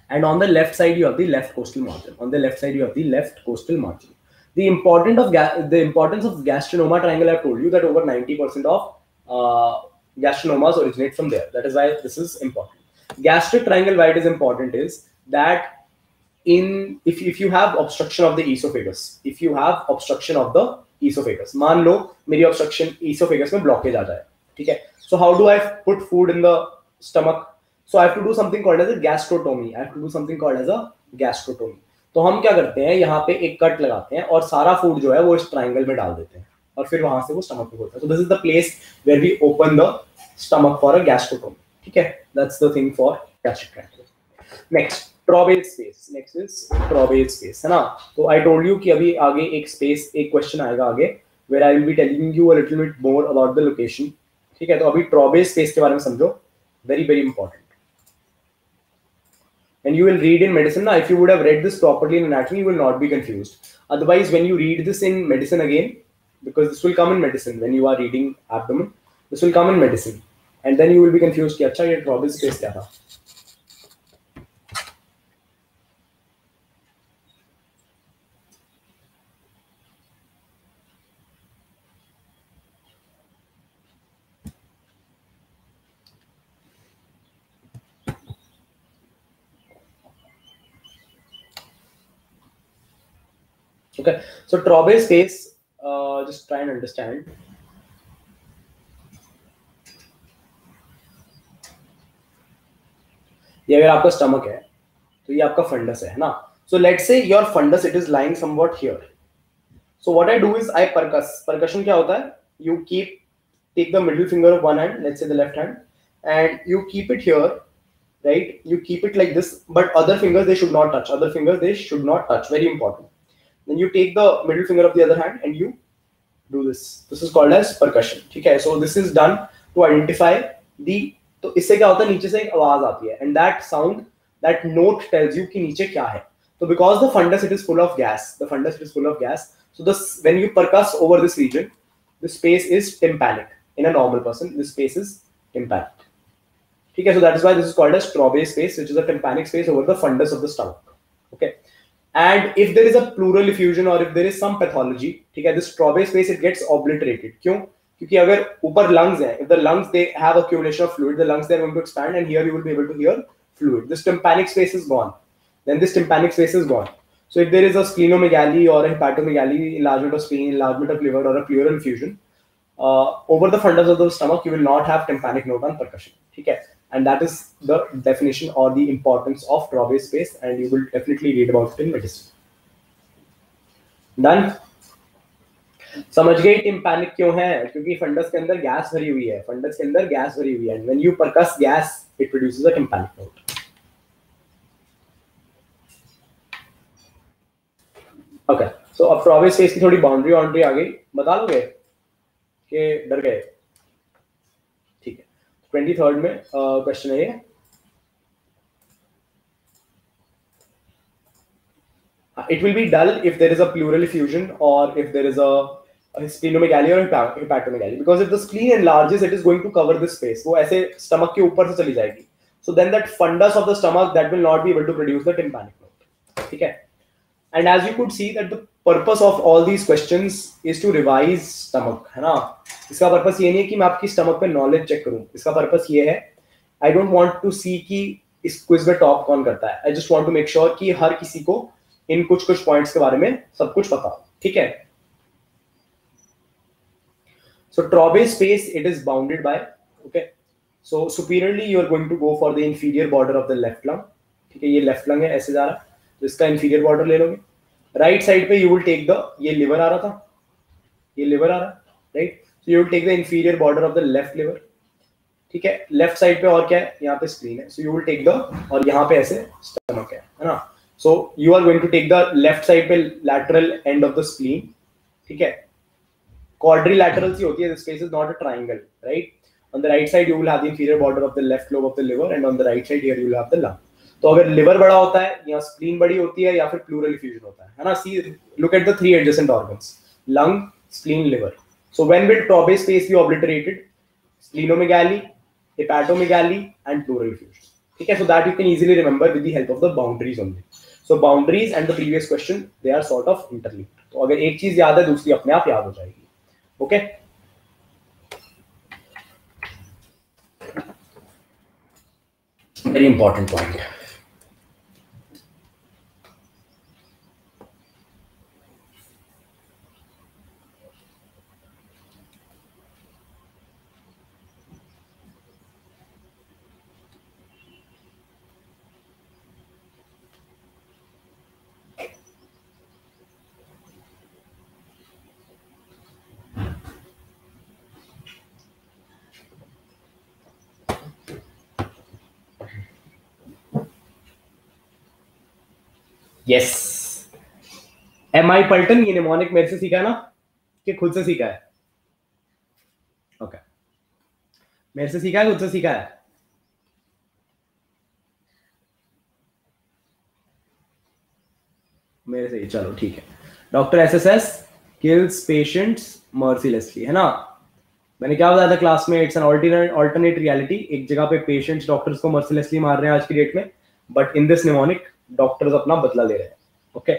and on the left side you have the left coastal margin, on the left side you have the left coastal margin. The importance of gastrinoma triangle, I've told you that over 90% of gastrinomas originate from there. That is why this is important. Gastric triangle, why it is important is that if you have obstruction of the esophagus, if you have obstruction of the esophagus, मान लो मेरी obstruction esophagus में blockage आ जाए, ठीक है, so how do I put food in the stomach? So I have to do something called as a gastrotomy. I have to do something called as a gastrotomy. तो हम क्या करते हैं, यहाँ पे एक कट लगाते हैं और सारा फूड जो है वो इस ट्रायंगल में डाल देते हैं और फिर वहां से वो स्टमक में होता है। So this is the place where we open the stomach for a gastrotomy. ठीक है, that's the thing for gastric triangle. Next, Trobel space. Next is Trobel space, है ना। तो I told you कि अभी आगे एक space, एक question आएगा आगे where I will be telling you a little bit more about the location. ठीक है, तो अभी Trobel space के बारे में समझो, very very important. And you will read in medicine now, if you would have read this properly in anatomy, you will not be confused. Otherwise, when you read this in medicine again, because this will come in medicine when you are reading abdomen, this will come in medicine, and then you will be confused कि अच्छा ये Trobel space क्या था। Okay, so Trobel space, just try and understand. ये अगर आपका stomach है तो ये आपका फंडस है ना। So let's say your fundus, it is lying somewhat here. So what I do is I percuss. Percussion क्या होता है? You take the middle finger of one hand, let's say the left hand, and you keep it here, right? You keep it like this, but other fingers they should not touch. Other fingers they should not touch. Very important. Then you take the middle finger of the other hand and you do this. This is called as percussion. ठीक है? So this is done to identify the. तो इससे क्या होता है? नीचे से एक आवाज आती है, and that sound, that note tells you कि नीचे क्या है. So because the fundus it is full of gas, the fundus it is full of gas. So this, when you percuss over this region, the space is tympanic. In a normal person, this space is tympanic. Okay, so that is why this is called as Trobel space, which is a tympanic space over the fundus of the stomach. Okay, and if there is a pleural effusion or if there is some pathology, okay, this Trobel space it gets obliterated. क्यों? क्योंकि अगर ऊपर lungs है, if the lungs they have accumulation of fluid, the lungs they are going to expand, and here you will be able to hear fluid. This tympanic space is gone. Then this tympanic space is gone. So if there is a splenomegaly or a hepatomegaly, enlargement of spleen, enlargement of liver, or a pleural effusion, over the fundus of the stomach, you will not have tympanic note on percussion. Okay, and that is the definition or the importance of Trobel space, and you will definitely read about it in medicine. Done. समझ गए tympanic क्यों है? क्योंकि funds के अंदर gas भरी हुई है, फंडस के अंदर गैस भरी हुई है, and when you percuss gas, it produces a tympanic note. Okay, so अब Trobel space की थोड़ी बाउंड्री आ गई, बता लोगे कि डर गए? ठीक है, 23rd में क्वेश्चन है ये। it will be dull if there is a pleural effusion or if there is a splenomegaly or hepatomegaly, because if the spleen enlarges, it is going to cover this space. वो ऐसे stomach के ऊपर से चली जाएगी. So then that fundus of the stomach that will not be able to produce the tympanic note. ठीक है? And as you could see that the purpose of all these questions is to revise stomach, है ना? इसका purpose ये नहीं है कि मैं आपकी stomach पे knowledge check करूँ. इसका purpose ये है, I don't want to see कि इस quiz में top कौन करता है. I just want to make sure कि हर किसी को इन कुछ points के बारे में सब कुछ पता हो. ठीक है? So Traube space, it is bounded by, okay. So superiorly you are going to go for the inferior border of the left lung. ठीक है, ये left lung है, ऐसे जा रहा, तो इसका inferior border ले लोगे. Right side पे you will take the, ये liver आ रहा था, ये liver आ रहा, right? So you will take the inferior border of the left liver. ठीक है, left side पे और क्या है, यहाँ पे spleen है, so you will take the, और यहाँ पे ऐसे stomach है ना? So you are going to take the left side पे lateral end of the spleen. ठीक है, quadrilateral सी होती है, this space is not a triangle, right? On the right side you will have the inferior border of the left lobe of the liver, and on the right side here you will have the lung. तो अगर liver बड़ा होता है या spleen बड़ी होती है या फिर pleural effusion होता है ना? See, look at the three adjacent organs: lung, spleen, liver. So when will Traube space be obliterated? Splenomegaly, hepatomegaly, and pleural effusion. ठीक है, so that you can easily remember with the help of the boundaries only. So boundaries and the previous question, they are sort of interlinked. तो अगर एक चीज याद है, दूसरी अपने आप याद हो जाएगी. Okay. Very important point. Yes. M.I. Pulton, ये निमोनिक मेरे से सीखा ना कि खुद से सीखा है? ओके, मेरे से सीखा है, खुद से सीखा है? मेरे से, चलो ठीक है. Doctor SSS kills patients mercilessly, है ना? मैंने क्या बताया था क्लास में? It's an alternate reality. एक जगह पे पेशेंट्स डॉक्टर्स को mercilessly मार रहे हैं आज की डेट में, but in this mnemonic doctors अपना बदला ले रहे हैं. ओके,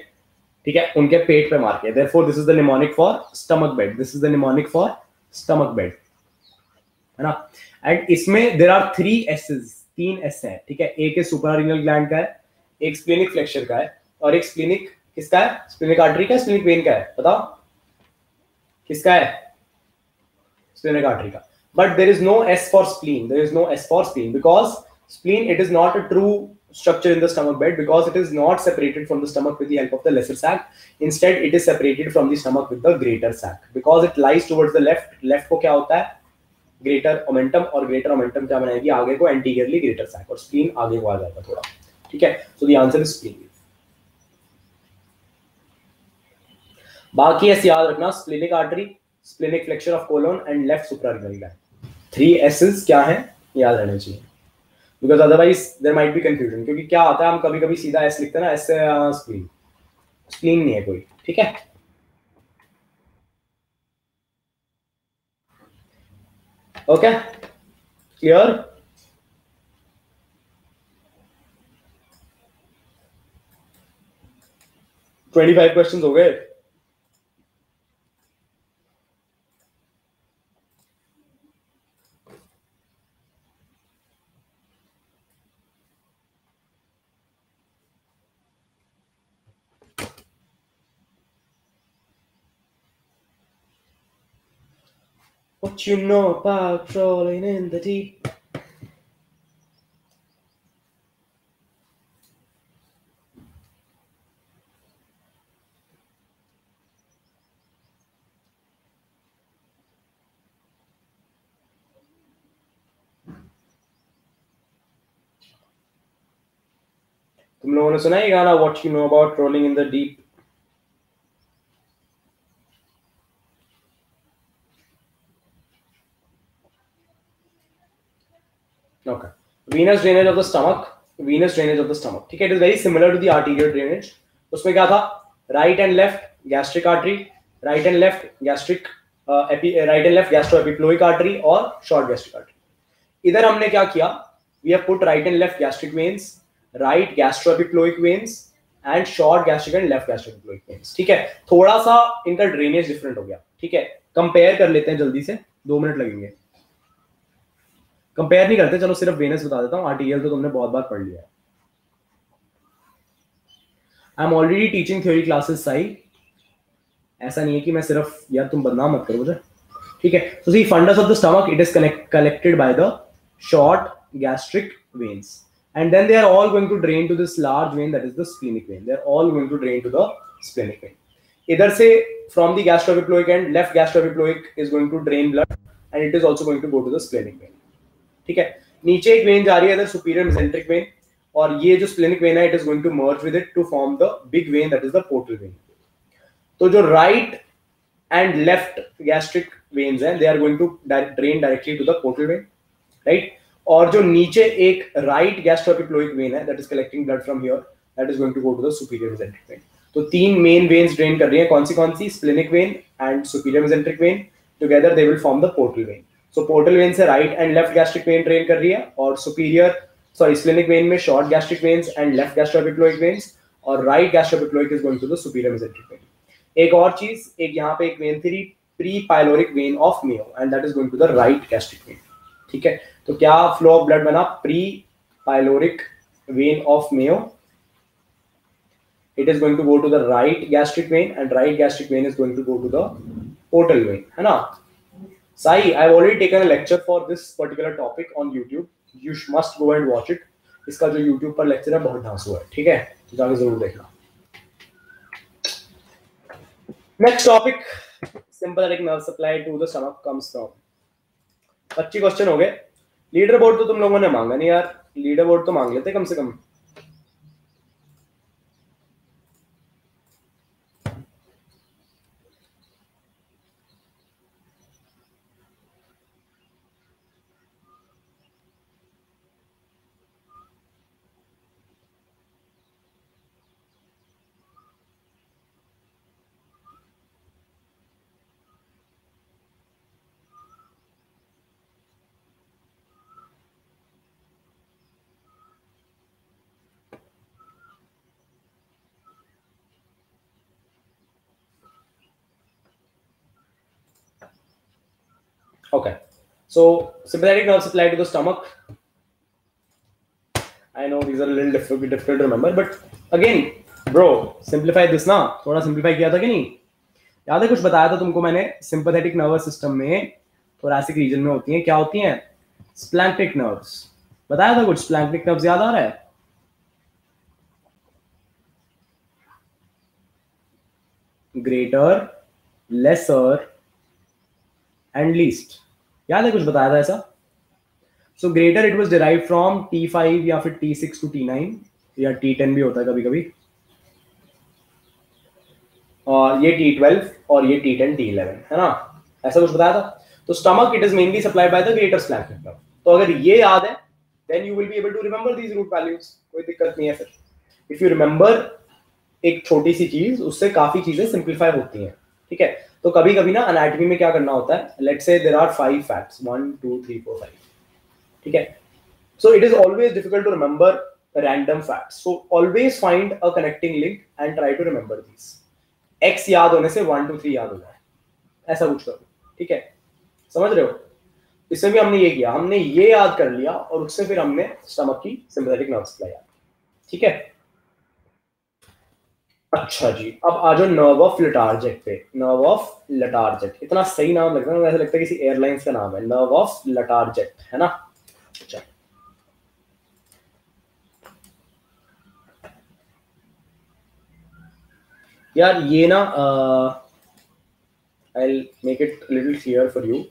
ठीक है, उनके पेट पे मार के. Therefore this is the mnemonic for stomach bed. This is the mnemonic for stomach bed, है ना? एंड इसमें there are 3 S's, 3 S हैं. ठीक है, एक सुप्रारेनियल ग्लैंड का है, एक स्प्लेनिक फ्लेक्सर का है, और एक स्प्लेनिक किसका है? स्प्लेनिक आर्टरी का, स्प्लेनिक वेन का है. बताओ किसका है? स्प्लेनिक आर्टरी का. But there is no S for spleen. There is no S for spleen because spleen, it is not a true structure in the stomach bed because it is not separated from the stomach with the help of the lesser sac. Instead, it is separated from the stomach with the greater sac because it lies towards the left. Left को क्या होता है? Greater omentum, और greater omentum क्या बनाएगी आगे को? Anteriorly greater sac, और spleen आगे को आ जाएगा थोड़ा. ठीक है, so the answer is spleen. बाकी ऐसे याद रखना: splenic artery, splenic flexure of colon, and left suprarenal gland. 3 S's क्या हैं? याद रहने चाहिए. Because otherwise there might be confusion. क्योंकि क्या आता है, हम कभी-कभी सीधा S लिखते हैं ना, S से spleen. Spleen नहीं है कोई. ठीक है? Okay? Clear? – 25 questions हो गए. What you know about trolling in the deep? तुम लोगों ने सुना है गाना What you know about trolling in the deep? Okay. Venous drainage of the stomach. Venous drainage of the stomach. ठीक है, it is very similar to the arterial drainage. उसमें क्या था, right and left gastric artery, right and left gastric right and left gastro epiploic artery और short gastric artery. इधर हमने क्या किया, we have put right and left gastric veins, right gastro epiploic veins and short gastric and left gastric epiploic veins. ठीक है, थोड़ा सा इनका ड्रेनेज डिफरेंट हो गया। ठीक है, कंपेयर कर लेते हैं जल्दी से, 2 मिनट लगेंगे। कंपेयर नहीं करते, चलो सिर्फ वेनस बता देता हूँ, आर्टीरियल तो तुमने बहुत बार पढ़ लिया है। I am already teaching theory classes Sai, ऐसा नहीं है कि मैं सिर्फ, यार तुम बदनाम मत करो मुझे। ठीक है, so see fundus of the stomach, it is collected by the short gastric veins, and then they are all going to drain to this large vein, that is the splenic vein. They are all going to drain to the splenic vein. इधर से from the gastroepiploic end, left gastroepiploic is going to drain blood and it is also going to go to the splenic vein. ठीक है, नीचे एक when जा रही है इधर सुपीरियर मेसेंट्रिक वेन, और ये जो स्प्लेनिक वेन है it is going to merge with it to form the big vein, that is the portal vein. तो जो right and left gastric veins हैं, they are going to drain directly to the portal vein, right. और जो नीचे एक right gastroepiploic vein है that is collecting blood from here, that is going to go to the superior mesenteric vein. तो 3 main veins drain कर रही है, कौन सी, splenic vein and superior mesenteric vein, together they will form the portal vein. So portal vein से right and left gastric vein drain कर रही है, और स्प्लेनिक वेन में short gastric veins and left gastroepiploic veins, और right gastroepiploic is going to the superior mesenteric vein. एक और चीज, एक यहाँ पे एक वेन थी pre pyloric vein of Mayo, and that is going to the right gastric vein. ठीक है, तो क्या फ्लो ऑफ ब्लड बना, pre pyloric vein of Mayo, it is going to go to the right gastric vein, and right gastric vein is going to go to the portal vein, है ना। Sai, I've already taken a lecture for this particular topic on YouTube. You must go and watch it. इसका जो YouTube पर lecture है बहुत ढांसू है, ठीक है, तो जाके जरूर देखना। Next topic, sympathetic nerve supply to the stomach comes from। 25 question हो गए। लीडर बोर्ड तो तुम लोगों ने मांगा नहीं यार, लीडर बोर्ड तो मांग लेते कम से कम। Okay, so sympathetic nerve supply to the stomach. I know these are a little difficult to remember, but again, bro, simplify this ना, थोड़ा simplify किया था कि नहीं? याद है कुछ बताया था तुमको मैंने, सिंपैथेटिक नर्वस सिस्टम में थोरैसिक रीजन में होती हैं, क्या होती हैं, स्प्लैंक्टिक नर्व्स। बताया था कुछ, स्प्लैंक्टिक नर्व्स याद आ रहा है? ग्रेटर, लेसर एंड लीस्ट, याद है कुछ बताया था ऐसा? So greater it was derived from T5 या फिर T6 टू T9 या T10 भी होता है कभी कभी, और ये T12 और ये T10 T11, है ना, ऐसा कुछ बताया था। तो stomach it is mainly supplied by the greater splanchnic nerve. तो अगर ये याद है then you will be able to remember these root values, कोई दिक्कत नहीं है फिर। इफ यू रिमेंबर एक छोटी सी चीज, उससे काफी चीजें सिंप्लीफाई होती हैं। ठीक है, तो कभी कभी ना एनाटॉमी में क्या करना होता है, let's say there are 5 facts, 1 2 3 4 5, ठीक है, so it is always difficult to remember random facts, so always find a connecting link and try to remember these। x याद होने से 1 2 3 याद हो जाए, ऐसा कुछ करो, ठीक है, समझ रहे हो। इससे भी हमने ये किया, हमने ये याद कर लिया और उससे फिर हमने स्टमक की सिंपैथेटिक नर्व सप्लाई याद, ठीक है। अच्छा जी, अब आ जाओ नर्व ऑफ लेटार्जिक पे। नर्व ऑफ लेटार्जिक, इतना सही नाम लगता है, वैसे लगता है किसी एयरलाइंस का नाम है, नर्व ऑफ लेटार्जिक, है ना। अच्छा, यार ये ना I'll make it a little clear for you।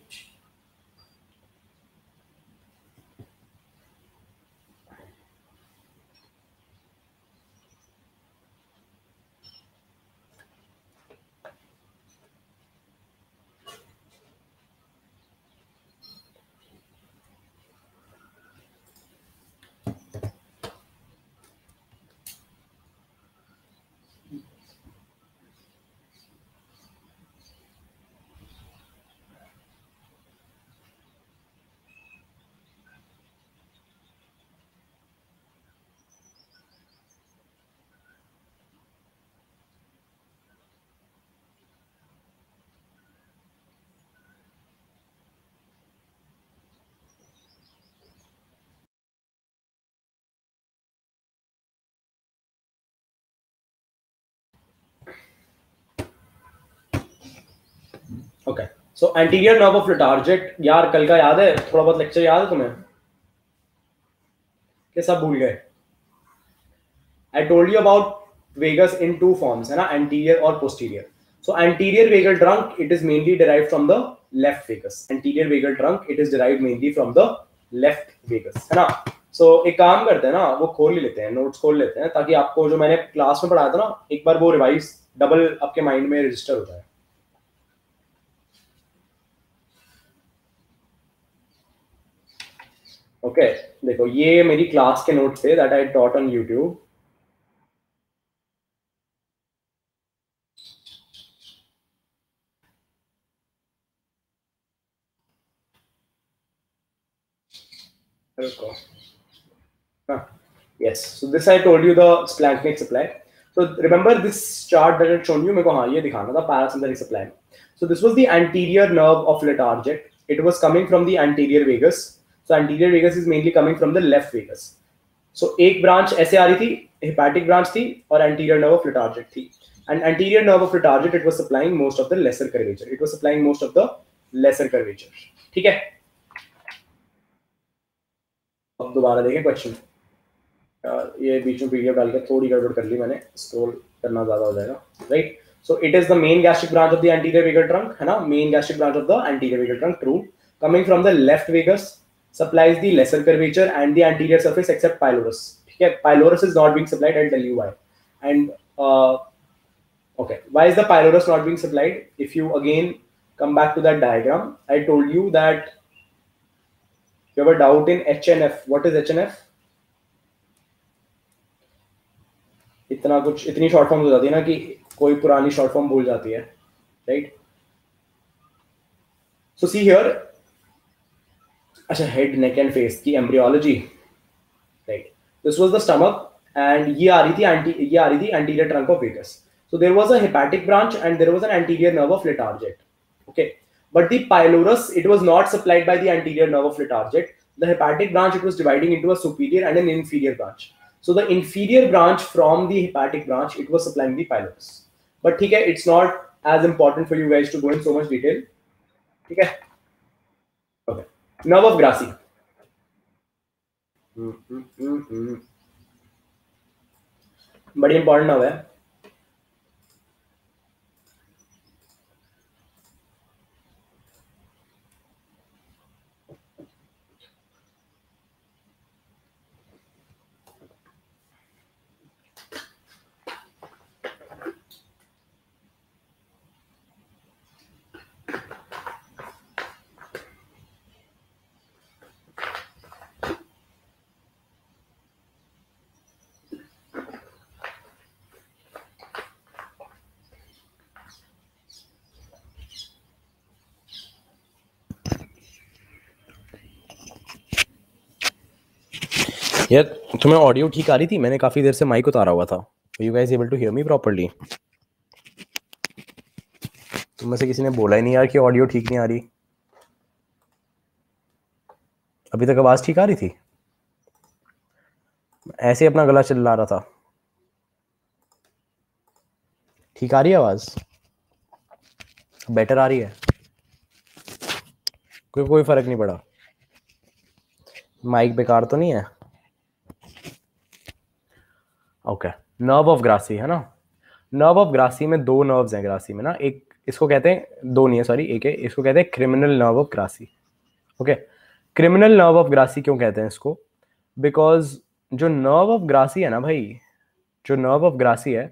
Okay, so anterior nerve of Latarjet, यार कल का याद है, थोड़ा बहुत लेक्चर याद है तुम्हें कि सब भूल गए? I told you about vagus in two forms, है ना, anterior और posterior. So anterior vagal trunk, it is mainly derived from the left vagus. Anterior vagal trunk, it is derived mainly from the left vagus, है ना. So एक काम करते हैं ना, वो खोल लेते हैं, नोट्स खोल लेते हैं, ताकि आपको जो मैंने क्लास में पढ़ाया था ना, एक बार वो रिवाइज डबल आपके माइंड में रजिस्टर हो जाए. ओके, देखो ये मेरी क्लास के नोट्स थे that I taught on YouTube. Yes, so this I told you the splanchnic supply. So remember this chart that I shown you, मेरे को हाँ ये दिखाना था parasympathetic supply. So this was the anterior nerve of letargic. It was coming from the anterior vagus. So anterior vagus is mainly coming from the left vagus. So एक branch ऐसे आ रही थी, hepatic branch थी और anterior nerve of letargic थी. And anterior nerve of letargic, it was supplying most of the lesser curvature. It was supplying most of the lesser curvature. ठीक है? अब दोबारा देखें क्वेश्चन. ये बीच में पीडीएफ डाल के थोड़ी गड़बड़ कर ली मैंने, स्क्रॉल करना ज्यादा हो जाएगा. Right, so it is the main gastric branch of the anterior vagal trunk, है ना, main gastric branch of the anterior vagal trunk. True. Coming from the left vagus, supplies the lesser curvature and the anterior surface except pylorus. ठीक है, pylorus is not being supplied. I'll tell you why. And okay, why is the pylorus not being supplied? If you again come back to that diagram, I told you that you have a doubt in HNF. What is HNF? इतना कुछ, इतनी short form हो जाती है ना कि कोई पुरानी शॉर्ट फॉर्म भूल जाती है. Right, so see here. अच्छा, हेड नेक एंड फेस की embryology. Right, this was the stomach and ये आ रही थी anterior trunk of vagus. So there was a hepatic branch and there was an anterior nerve of Latarjet. Okay, but the pylorus, it was not supplied by the anterior nerve of Latarjet. The hepatic branch, it was dividing into a superior and an inferior branch. So the inferior branch from the hepatic branch, it was supplying the pylorus. But ठीक है, it's not as important for you guys to go in so much detail. ठीक है. Okay. Nerve of Grassi. बड़ी important nerve है. यार तुम्हें audio ठीक आ रही थी? मैंने काफी देर से माइक उतारा हुआ था. You guys able to hear me properly? तुम में से किसी ने बोला ही नहीं यार कि ऑडियो ठीक नहीं आ रही. अभी तक आवाज ठीक आ रही थी. ऐसे अपना गला चिल्ला रहा था. ठीक आ रही है आवाज? बेटर आ रही है? कोई फर्क नहीं पड़ा? माइक बेकार तो नहीं है? ओके. नर्व ऑफ ग्रासी, है ना. नर्व ऑफ ग्रासी में दो नर्व्स हैं ग्रासी में ना. एक इसको कहते हैं, दो नहीं है सॉरी, एक है. इसको कहते हैं criminal nerve of Grassi. Okay, criminal nerve of Grassi क्यों कहते हैं इसको? बिकॉज जो नर्व ऑफ ग्रासी है ना भाई, जो नर्व ऑफ ग्रासी है,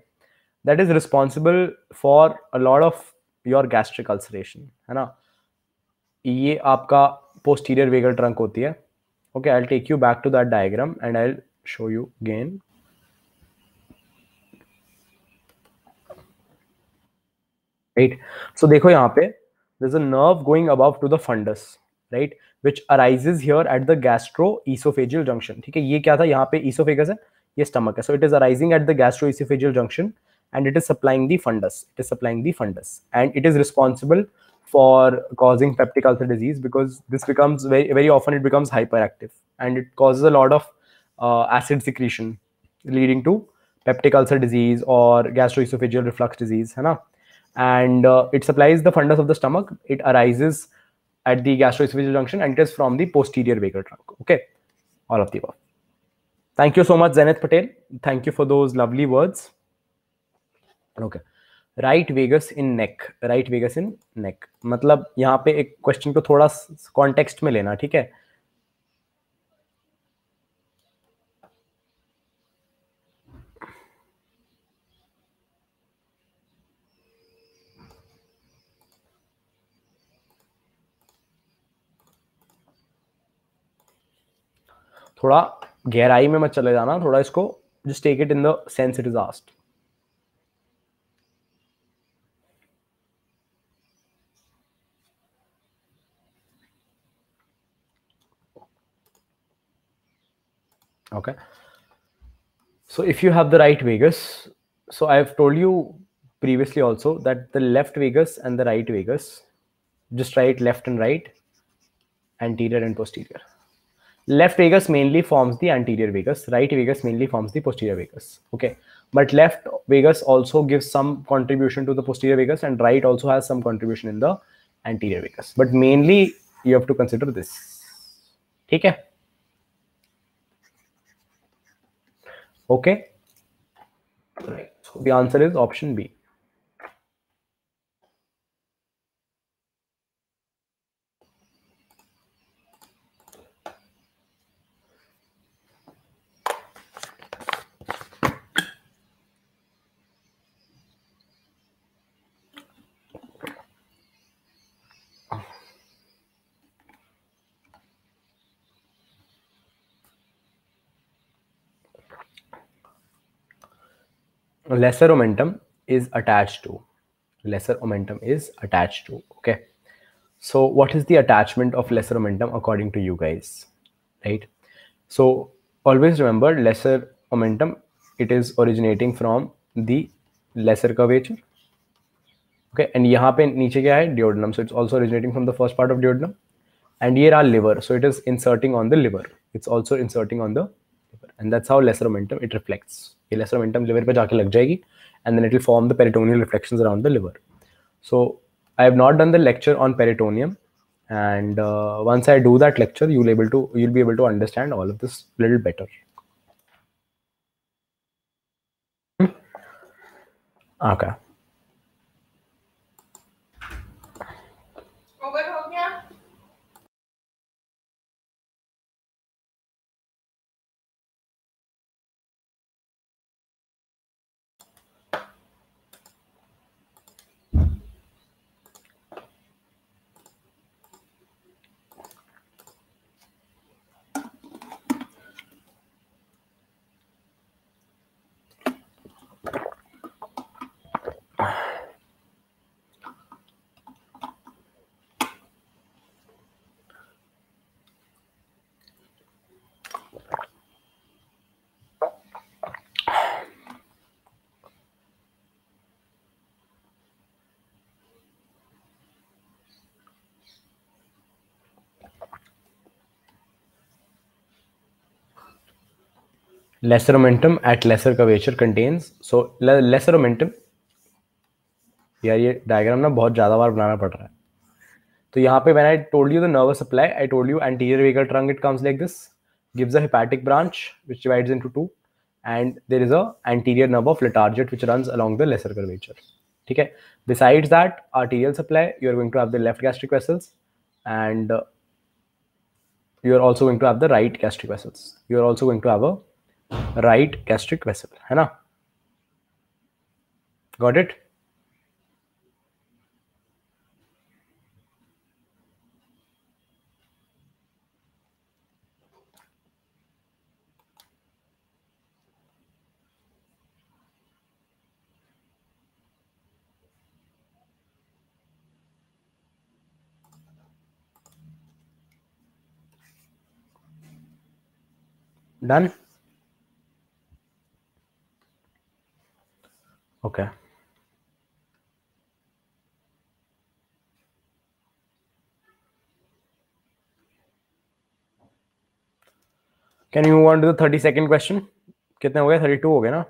that is responsible for a lot of your gastric ulceration, है ना. ये आपका पोस्टीरियर वेगल ट्रंक होती है. Okay, I will take you back to that diagram and I will show you again. Right, so देखो यहाँ पे there is a nerve going above to the fundus, right, which arises here at the gastroesophageal junction. ठीक है, ये क्या था? यहाँ पे esophagus है, ये stomach है. So it is arising at the gastroesophageal junction and it is supplying the fundus. It is supplying the fundus and it is responsible for causing peptic ulcer disease, because this becomes very often it becomes hyperactive and it causes a lot of acid secretion leading to peptic ulcer disease or gastroesophageal reflux disease, है ना. and it supplies the fundus of the stomach. It arises at the gastroesophageal junction and it is from the posterior vagal trunk. Okay, all of the above. Thank you so much, Zenith Patel. Thank you for those lovely words. Okay. Right vagus in neck, right vagus in neck, मतलब यहाँ पे एक question को थोड़ा context में लेना, ठीक है. थोड़ा गहराई में मत चले जाना, थोड़ा इसको just take it in the sense it is asked. Okay, so if you have the right vagus, so I have told you previously also that the left vagus and the right vagus, just write left and right, anterior and posterior. Left vagus mainly forms the anterior vagus, right vagus mainly forms the posterior vagus. Okay, but left vagus also gives some contribution to the posterior vagus and right also has some contribution in the anterior vagus, but mainly you have to consider this. ठीक है. Okay, right, so the answer is option B. Lesser omentum is attached to, okay, so what is the attachment of lesser omentum according to you guys, right? So always remember, lesser omentum, it is originating from the lesser curvature, okay, and यहाँ पे नीचे क्या है, duodenum, so it's also originating from the first part of duodenum, and here are liver, so it is inserting on the liver, it's also inserting on the liver, and that's how lesser omentum it reflects. ये lesser omentum liver पे जाके लग जाएगी and then it will form the peritoneal reflections around the liver. So I have not done the lecture on peritoneum, and once I do that lecture, you'll be able to understand all of this a little better. Okay. Lesser omentum at lesser curvature contains, so lesser omentum, यार ये diagram ना बहुत ज़्यादा बार बनाना पड़ रहा है. तो यहाँ पे when I told you the nervous supply, I told you anterior vagal trunk, it comes like this, gives a hepatic branch which divides into two, and there is a anterior nerve of Letarsget which runs along the lesser curvature. ठीक है. Besides that arterial supply, you are going to have the left gastric vessels, and you are also going to have the right gastric vessels. You are also going to have a right gastric vessel, है ना? Got it? Done? Okay. Can you move on to the 32nd question? कितने हो गए? 32 हो गए ना?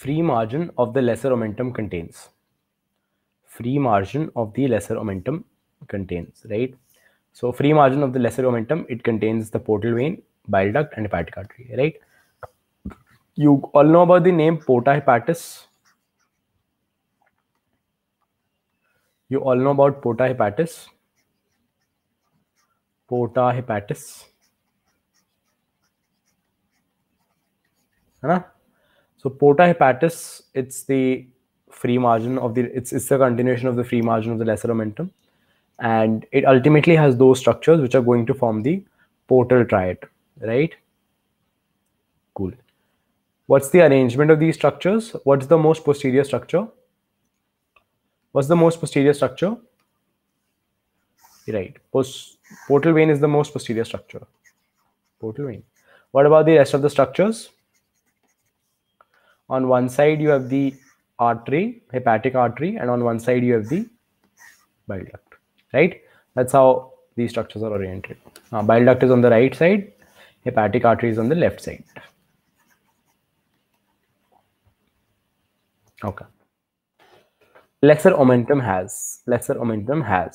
free margin of the lesser omentum contains. Free margin of the lesser omentum contains, right? So free margin of the lesser omentum, it contains the portal vein, bile duct, and hepatic artery, right? You all know about the name porta hepatis. You all know about porta hepatis. Porta hepatis. Right? So porta hepatis, it's the free margin of the, it's the continuation of the free margin of the lesser omentum, and it ultimately has those structures which are going to form the portal triad, right? Cool. What's the arrangement of these structures? What's the most posterior structure? What's the most posterior structure? Right. Portal vein is the most posterior structure. Portal vein. What about the rest of the structures? On one side you have the artery, hepatic artery, and on one side you have the bile duct, right? That's how these structures are oriented. Bile duct is on the right side, hepatic artery is on the left side. Okay. Lesser omentum has.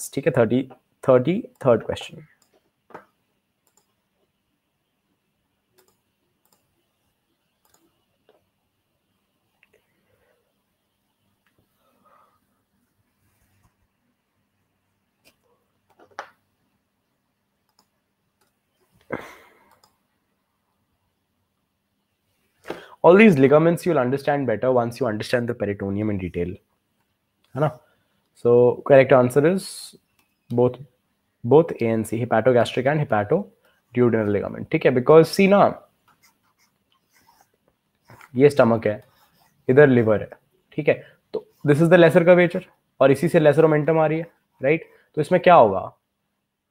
Take a 33rd question. All these ligaments you'll understand better once you understand the peritoneum in detail. So correct answer is both A and C, hepatogastric and hepatoduodenal ligament. ठीक है, because see ना, ये stomach है, इधर liver है, ठीक है, तो this is the lesser curvature और इसी से लेसर मोमेंटम आ रही है, राइट? तो इसमें क्या होगा,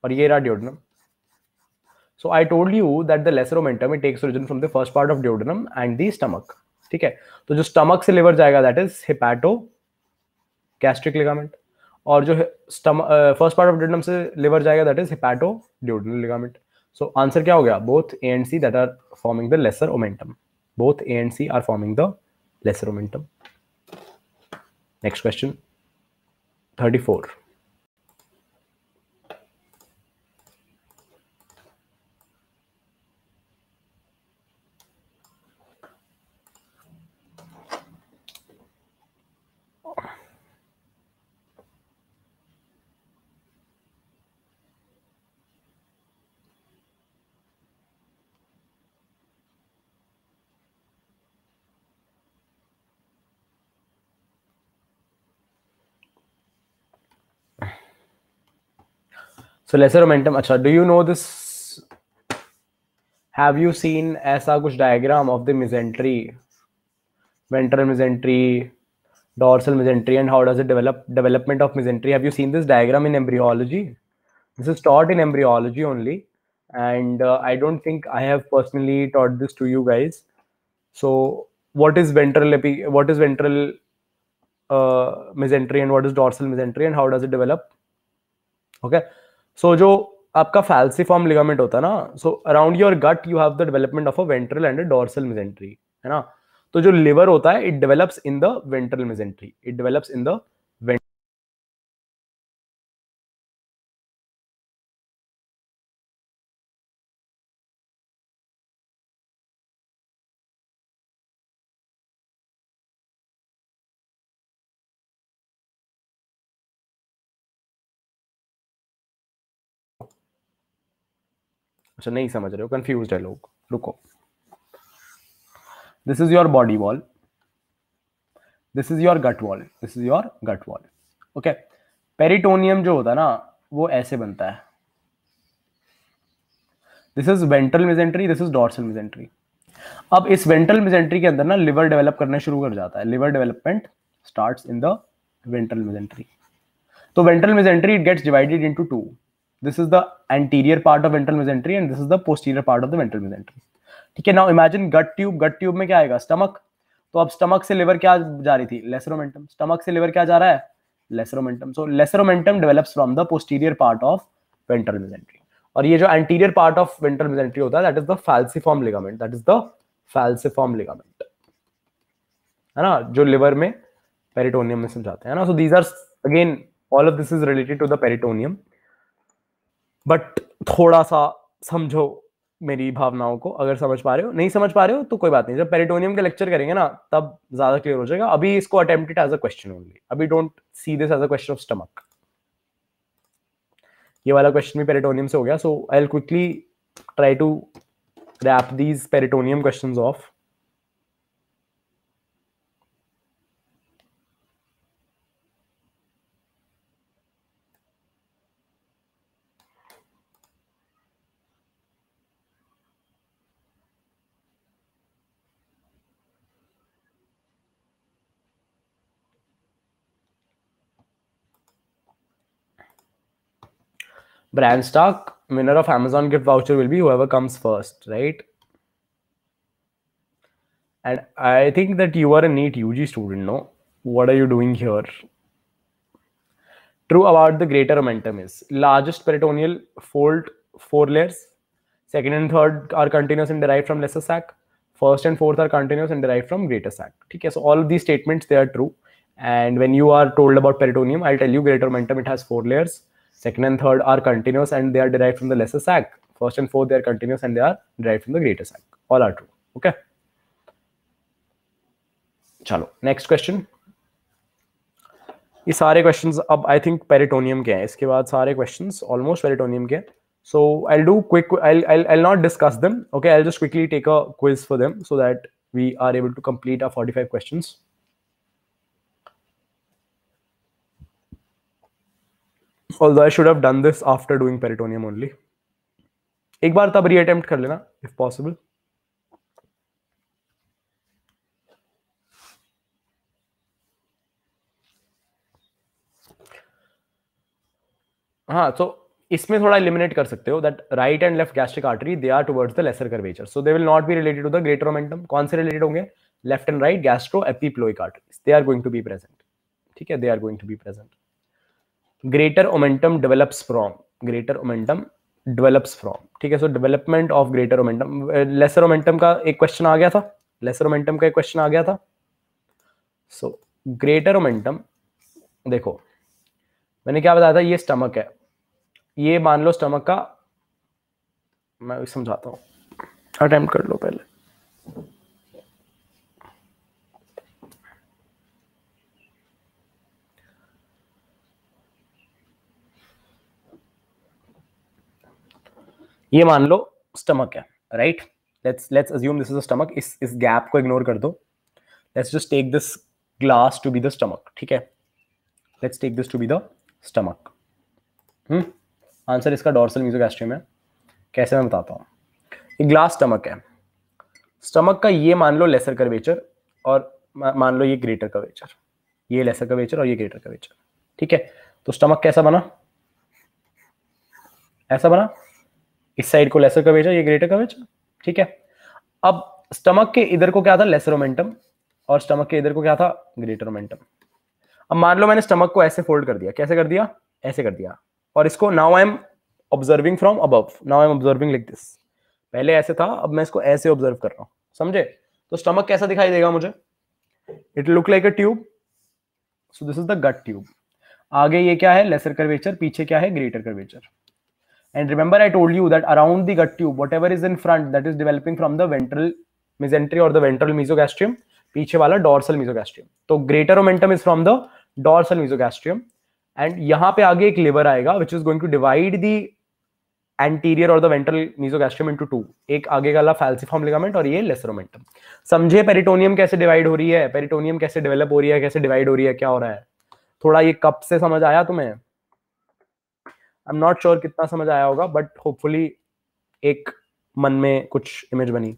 और ये रहा डियोडेनम. So I told you that the lesser omentum, it takes origin from the first part of duodenum and the stomach. ठीक है, तो जो stomach से liver जाएगा that is hepatogastric ligament, और जो first part of duodenum से liver जाएगा that is hepatoduodenal ligament. So answer क्या हो गया? Both A and C that are forming the lesser omentum. Both A and C are forming the lesser omentum. Next question, 34. So lesser omentum. अच्छा, do you know this? Have you seen ऐसा कुछ diagram of the mesentery, ventral mesentery, dorsal mesentery, and how does it development of mesentery? Have you seen this diagram in embryology? This is taught in embryology only, and I don't think I have personally taught this to you guys. So what is ventral mesentery and what is dorsal mesentery and how does it develop? Okay, so जो आपका falciform ligament होता है ना, so around your gut you have the development of a ventral and a dorsal mesentery, है ना? तो जो liver होता है, it develops in the ventral mesentery. It develops in the अच्छा नहीं समझ रहे हो, कंफ्यूज्ड है लोग, रुको. This is your body wall. This is your gut wall. This is your gut wall. Okay. Peritoneum जो होता है ना, वो ऐसे बनता है. This is ventral mesentery. This is dorsal mesentery. अब इस ventral mesentery के अंदर ना liver develop करना शुरू कर जाता है. Liver development starts in the ventral mesentery. तो ventral mesentery it gets divided into two. This is the anterior part of ventral mesentery and this is the posterior part of the ventral mesentery. ठीक है, now imagine gut tube में क्या आएगा? Stomach. तो अब stomach से liver क्या जा रही थी? Lesser omentum. Stomach से liver क्या जा रहा है? Lesser omentum. So lesser omentum develops from the posterior part of ventral mesentery. और ये जो anterior part of ventral mesentery होता है, that is the falciform ligament. That is the falciform ligament. है ना, जो लिवर में पेरिटोनियम में सब जाते हैं ना. So these are again all of this is related to the peritoneum. But थोड़ा सा समझो मेरी भावनाओं को. अगर समझ पा रहे हो, नहीं समझ पा रहे हो तो कोई बात नहीं, जब पेरिटोनियम का लेक्चर करेंगे ना तब ज्यादा क्लियर हो जाएगा. अभी इसको attempt as a question only. अभी don't see this as a question of stomach. ये वाला क्वेश्चन भी पेरिटोनियम से हो गया. So I will quickly try to wrap these peritoneum questions off. Brand stock, winner of Amazon gift voucher will be whoever comes first, right? And I think that you are a NEET UG student, no? What are you doing here? True about the greater momentum is largest peritoneal fold 4 layers. Second and third are continuous and derived from lesser sac. First and fourth are continuous and derived from greater sac. Okay, so all of these statements, they are true. And when you are told about peritoneum, I'll tell you greater momentum, it has 4 layers. Second and third are continuous and they are derived from the lesser sac. First and fourth, they are continuous and they are derived from the greater sac. All are true. Okay. चलो next question. ये सारे questions अब I think peritoneum के हैं. इसके बाद सारे questions almost peritoneum के हैं. So I'll do quick. I'll not discuss them. Okay, I'll just quickly take a quiz for them so that we are able to complete our 45 questions. Although I should have done this after doing peritoneum only. एक बार तब reattempt कर लेना if possible. हाँ, so इसमें थोड़ा eliminate कर सकते हो that right and left gastric artery they are towards the lesser curvature, so they will not be related to the greater momentum. कौन से related होंगे? Left and right gastroepiploic arteries, they are going to be present. ठीक है, they are going to be present. Greater momentum develops from, greater momentum develops from. ठीक है, so development of greater momentum. lesser momentum का एक question आ गया था, lesser momentum का एक question आ गया था. so greater momentum, देखो मैंने क्या बताया था, ये स्टमक है, ये मान लो स्टमक का, मैं समझाता हूँ, अटेम्प्ट कर लो पहले. ये मान लो स्टमक है, right? Let's assume this is a stomach. इस गैप को इग्नोर कर दो. Let's just take this glass to be the stomach. ठीक है, let's take this to be the stomach. Answer इसका डॉर्सल मीजोगैस्ट्रियम है. कैसे, मैं बताता हूँ. ये ग्लास स्टमक है. स्टमक का ये मान लो लेसर कर्वेचर और मान लो ये ग्रेटर कर्वेचर. ये लेसर कर्वेचर और ये ग्रेटर कर्वेचर. ठीक है, तो स्टमक कैसा बना? ऐसा बना. इस साइड को लेसर कर्वेचर, ये ग्रेटर कर्वेचर. ठीक है, अब स्टमक के इधर को क्या था? Laser momentum. और स्टमक के इधर को क्या था? Greater momentum. अब मान लो मैंने स्टमक को ऐसे फोल्ड कर दिया. कैसे कर दिया? ऐसे कर दिया. और इसको now I am observing from above. Now I am observing like this. पहले ऐसे था, अब मैं इसको ऐसे ऑब्जर्व कर रहा हूं. समझे? तो स्टमक कैसा दिखाई देगा मुझे? It look like a tube. So this is the gut tube. आगे ये क्या है? Lesser curvature. पीछे क्या है? Greater curvature. And remember, I told you that around the gut tube, whatever is in front, that is developing from the ventral mesentery or the ventral mesogastrium. पीछे वाला dorsal mesogastrium. तो greater momentum is from the dorsal mesogastrium. And यहाँ पे आगे एक liver आएगा, which is going to divide the anterior or the ventral mesogastrium into two. एक आगे वाला falciform ligament और ये lesser momentum. समझे पेरिटोनियम कैसे डिवाइड हो रही है? पेरिटोनियम कैसे डेवलप हो रही है? कैसे डिवाइड हो रही है? क्या हो रहा है? थोड़ा ये कप से समझ आया तुम्हें? आई एम नॉट श्योर कितना समझ आया होगा, बट होपफुली एक मन में कुछ इमेज बनी.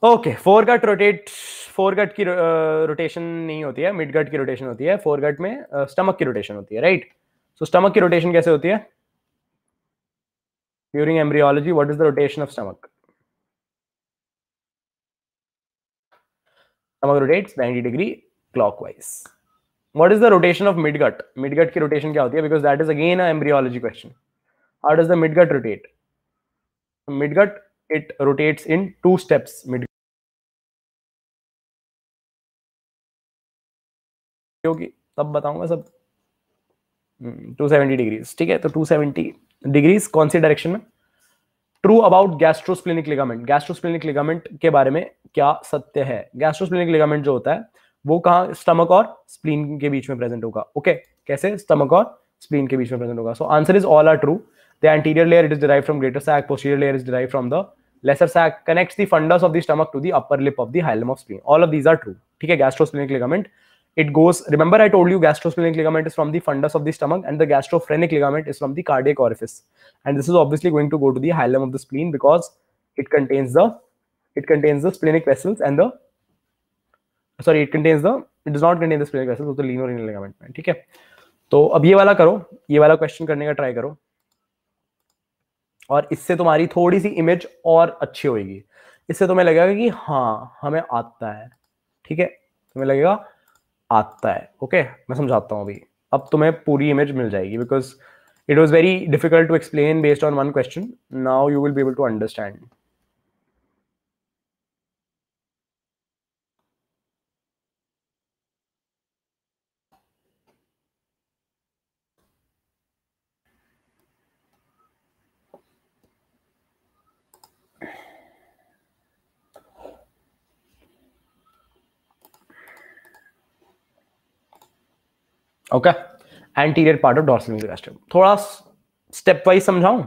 Okay, foregut rotate. फोरगट की रोटेशन नहीं होती है, मिडगट की रोटेशन होती है. फोरगट में स्टमक की रोटेशन होती है, राइट? सो स्टमक की रोटेशन कैसे होती है? During embryology, what is the rotation of stomach? Stomach rotates 90 degree clockwise. What is the rotation of midgut? Midgut की रोटेशन क्या होती है? Because that is again a embryology question. How does the midgut rotate? Midgut, it rotates in 2 steps. Midgut होगी तब बताऊंगा सब. 270 degrees. ठीक है, तो 270 डिग्रीज कौन सी डायरेक्शन में? True about gastrosplenic ligament. Gastrosplenic ligament के बारे में क्या सत्य है? गैस्ट्रोस्प्लेनिक लिगामेंट जो होता है वो कहाँ? स्टमक और स्प्लीन के बीच में प्रेजेंट होगा. ओके, कैसे? स्टमक और स्प्लीन के बीच में प्रेजेंट होगा. So answer is all are true. The anterior layer, it is derived from greater sac. Posterior layer is derived from the lesser sac. Connects the fundus of the stomach to the upper lip of the hilum of spleen. All of these are true. ठीक है, gastrosplenic ligament. It goes. Remember, I told you gastrosplenic ligament is from the fundus of the stomach, and the gastrophrenic ligament is from the cardiac orifice. And this is obviously going to go to the hilum of the spleen because it contains the splenic vessels and the it does not contain the splenic vessels of the lienorenal ligament. ठीक है, तो अब ये वाला करो, ये वाला question करने का ट्राई करो, और इससे तुम्हारी थोड़ी सी इमेज और अच्छी होगी. इससे तुम्हें लगेगा कि हाँ हमें आता है. ठीक है, तुम्हें लगेगा आता है. ओके, मैं समझाता हूँ अभी. अब तुम्हें पूरी इमेज मिल जाएगी because it was very difficult to explain based on one question. Now you will be able to understand. Okay, anterior part of dorsal mesogastrium. थोड़ा स्टेप वाइज समझाऊं?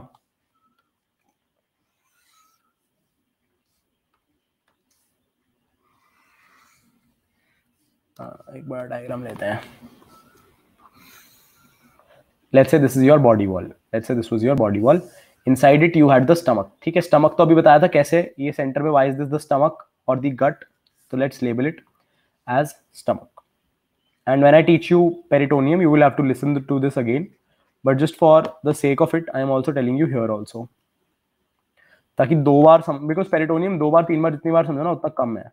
एक बार डायग्राम लेते हैं. Let's say this is your body wall. Let's say this was your body wall. Inside it you had the stomach. ठीक है, stomach तो अभी बताया था कैसे. ये सेंटर में, why is this the stomach or the gut? तो let's label it as stomach. And when I teach you peritoneum, you will have to listen to this again. But just for the sake of it, I am also telling you here also. ताकि 2 बार because peritoneum 2 बार 3 बार जितनी बार समझो ना उतना कम है.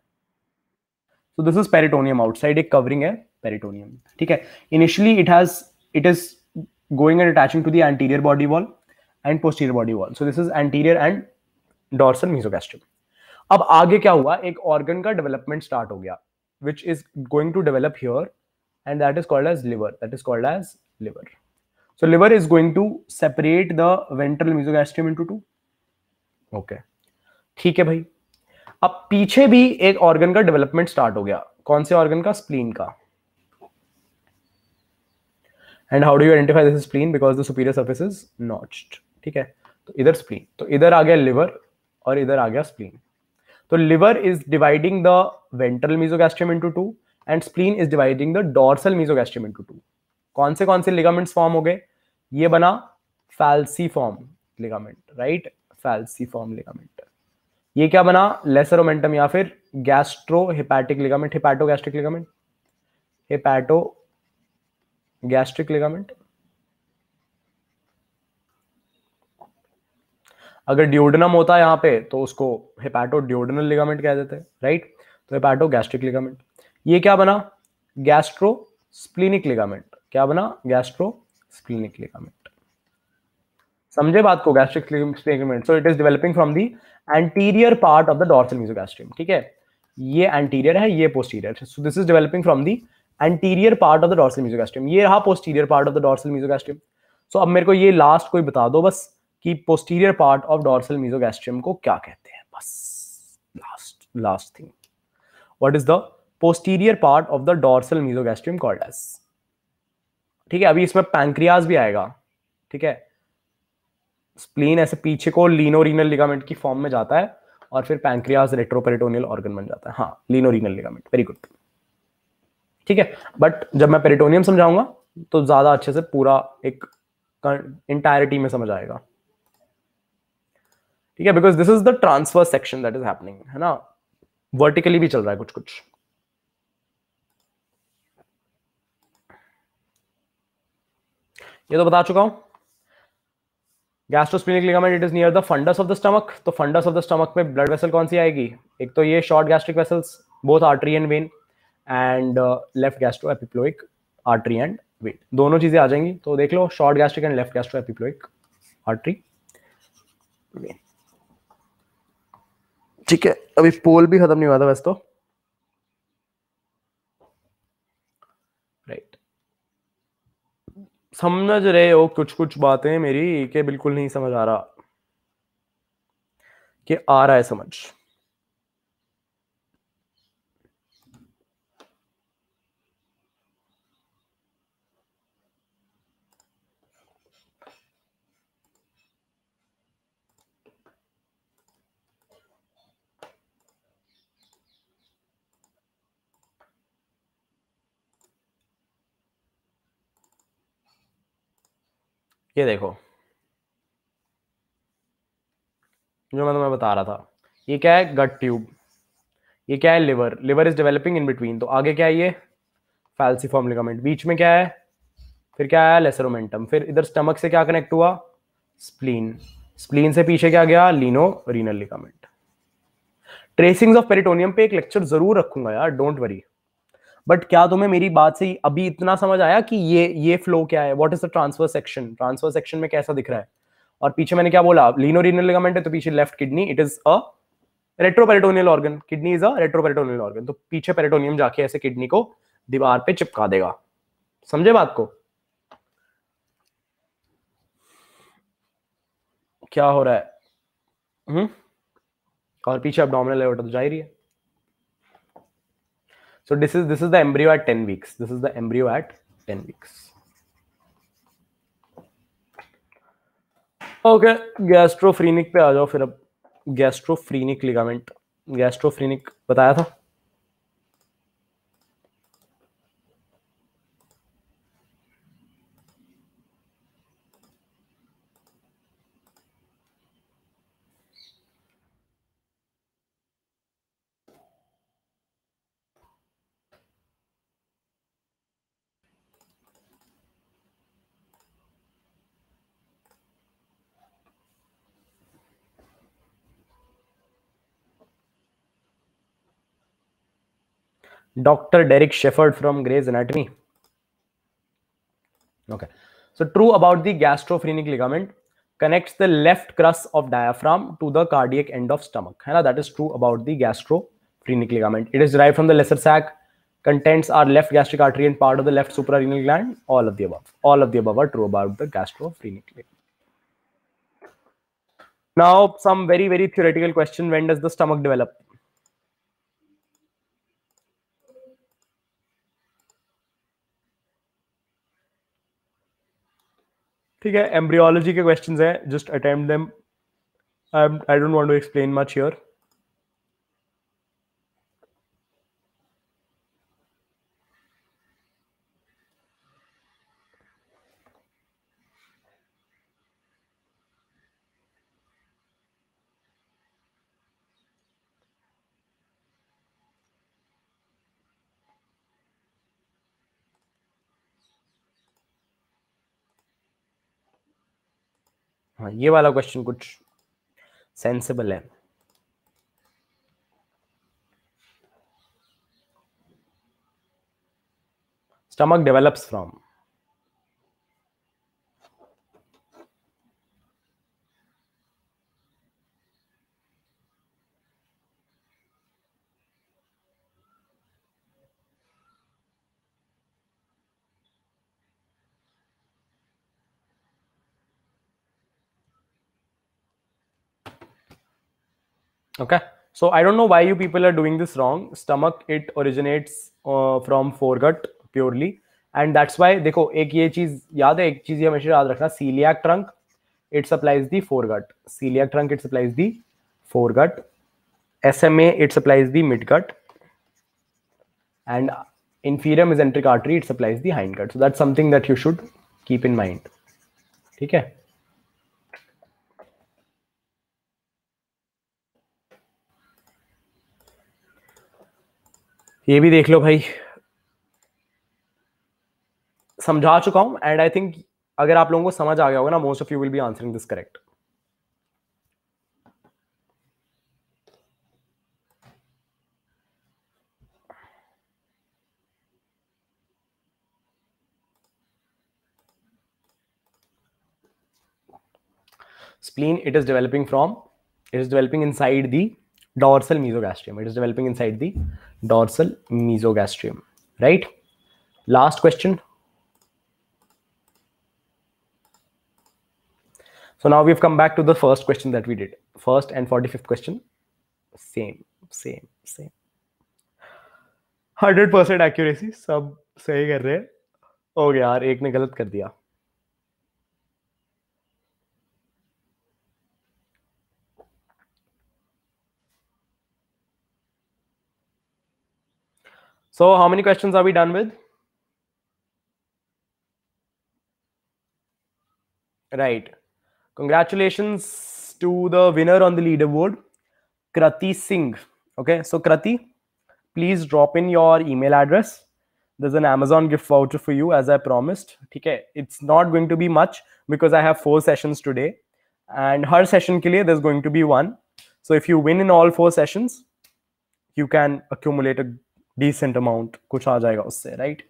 So this is peritoneum outside, एक covering है peritoneum. ठीक है, initially it is going and attaching to the anterior body wall and posterior body wall. So this is anterior and dorsal mesogastrium. अब आगे क्या हुआ? एक organ का development start हो गया, which is going to develop here, and that is called as liver. That is called as liver. So liver is going to separate the ventral mesogastrium into 2. Okay, ठीक है भाई. अब पीछे भी एक ऑर्गन का डेवलपमेंट स्टार्ट हो गया. कौन से ऑर्गन का? स्प्लीन का. And how do you identify this spleen? Because the superior surface is notched. ठीक है, तो इधर स्प्लीन, तो इधर आ गया लिवर और इधर आ गया स्प्लीन. तो liver is dividing the ventral mesogastrium into 2 and spleen is dividing the dorsal mesogastrium into 2. कौन से लिगामेंट्स फॉर्म हो गए? ये बना falciform ligament, right? Falciform ligament. ये क्या बना? लेसर ओमेंटम या फिर gastro hepatic ligament, hepatogastric ligament, hepato gastric ligament. अगर ड्यूडेनम होता है यहाँ पे तो उसको हेपेटो ड्यूडेनल लिगामेंट कह देते हैं, राइट? तो हेपेटो गैस्ट्रिक लिगामेंट. ये क्या बना? Gastro splenic ligament. क्या बना? Gastro splenic ligament. समझे बात को? Gastric splenic ligament. So it is developing from the anterior part of the dorsal mesogastrium. ठीक है, ये एंटीरियर है, ये posterior. So this is developing from the anterior part of the dorsal mesogastrium. ये रहा posterior part of the dorsal mesogastrium. So अब मेरे को ये लास्ट कोई बता दो बस कि posterior part of dorsal mesogastrium को क्या कहते हैं. बस last thing, what is the posterior part of the dorsal mesogastrium called as? ठीक है, अभी इसमें पैंक्रियाज भी आएगा. ठीक है, स्प्लीन ऐसे पीछे को लीनोरीनल लिगामेंट की फॉर्म में जाता है और फिर पैंक्रियाज रेट्रोपेरिटोनियल ऑर्गन बन जाता है. हाँ, लीनोरीनल लिगामेंट. Very good. ठीक है, बट जब मैं पेरिटोनियम समझाऊंगा तो ज्यादा अच्छे से पूरा एक इंटायरिटी में समझ आएगा. ठीक है, because this is the transfer section that is happening, है ना? वर्टिकली भी चल रहा है कुछ कुछ. ये तो बता चुका हूं. Gastrosplenic ligament, it is near the fundus of the stomach. तो फंडस ऑफ द स्टमक में ब्लड वेसल कौन सी आएगी? एक तो ये short gastric vessels, both artery and vein, and left gastro epiploic artery and vein, दोनों चीजें आ जाएंगी। तो देख लो short gastric and left gastro epiploic artery. ठीक है, अभी पोल भी खत्म नहीं हुआ था वैसे तो, राइट। समझ रहे हो कुछ कुछ बातें मेरी कि बिल्कुल नहीं समझ आ रहा, कि आ रहा है समझ? ये देखो जो मैं तुम्हें बता रहा था, ये क्या है? गट ट्यूब। ये क्या है? Liver. Liver is developing in between. तो आगे क्या है? ये फैल्सिफॉर्म लिगामेंट। बीच में क्या है? फिर क्या आया? Lesser omentum. फिर इधर स्टमक से क्या कनेक्ट हुआ? स्प्लीन। स्प्लीन से पीछे क्या गया? लीनो रीनल लिगामेंट। ट्रेसिंग्स ऑफ पेरिटोनियम पे एक लेक्चर जरूर रखूंगा यार, डोंट वरी। बट क्या तुम्हें मेरी बात से अभी इतना समझ आया कि ये फ्लो क्या है? What is the transfer section? Transfer section में कैसा दिख रहा है? और पीछे मैंने क्या बोला? लीनो रीनल लिगामेंट है तो पीछे left kidney, it is a retroperitoneal organ. Kidney is a retroperitoneal organ. तो पीछे पेरिटोनियम जाके ऐसे किडनी को दीवार पे चिपका देगा। समझे बात को? क्या हो रहा है? और पीछे abdominal aorta तो जा ही रही है। So this is the embryo at 10 weeks. This is the embryo at 10 weeks. Okay, गैस्ट्रोफ्रीनिक पे आ जाओ फिर अब। गैस्ट्रोफ्रीनिक लिगामेंट, गैस्ट्रोफ्रीनिक बताया था। Dr. Derek Shefford from Grey's Anatomy. Okay. So true about the gastrophrenic ligament, connects the left crus of diaphragm to the cardiac end of stomach. है ना? That is true about the gastrophrenic ligament. It is derived from the lesser sac. Contents are left gastric artery and part of the left suprarenal gland. All of the above. All of the above are true about the gastrophrenic ligament. Now, some very, very theoretical question. When does the stomach develop? ठीक है, embryology के questions हैं, just attempt them. I don't want to explain much here. हाँ, ये वाला question कुछ sensible है। Stomach develops from. Okay, so I don't know why you people are doing this wrong. Stomach, it originates from foregut purely, and that's why देखो एक ये चीज याद है, एक चीज ये हमेशा याद रखना, celiac trunk it supplies the foregut, celiac trunk it supplies the foregut, SMA it supplies the midgut, and inferior mesenteric artery it supplies the hindgut. So that's something that you should keep in mind. ठीक है? ये भी देख लो भाई, समझा चुका हूं, and I think अगर आप लोगों को समझ आ गया होगा ना, most of you will be answering this correct. Spleen, it is developing inside the dorsal mesogastrium. It is developing inside the dorsal mesogastrium, right? Last question. So now we've come back to the first question that we did. First and 45th question. Same. 100% accuracy. सब सही कर रहे हैं. हो गया यार, एक ने गलत कर दिया. So how many questions are we done with? Right. Congratulations to the winner on the leaderboard, Krati Singh. Okay, so Krati, please drop in your email address. There's an Amazon gift voucher for you, as I promised. Okay, it's not going to be much because I have 4 sessions today, and her session ke liye there's going to be 1. So if you win in all 4 sessions, you can accumulate a decent amount. Kuch aa jayega usse, right?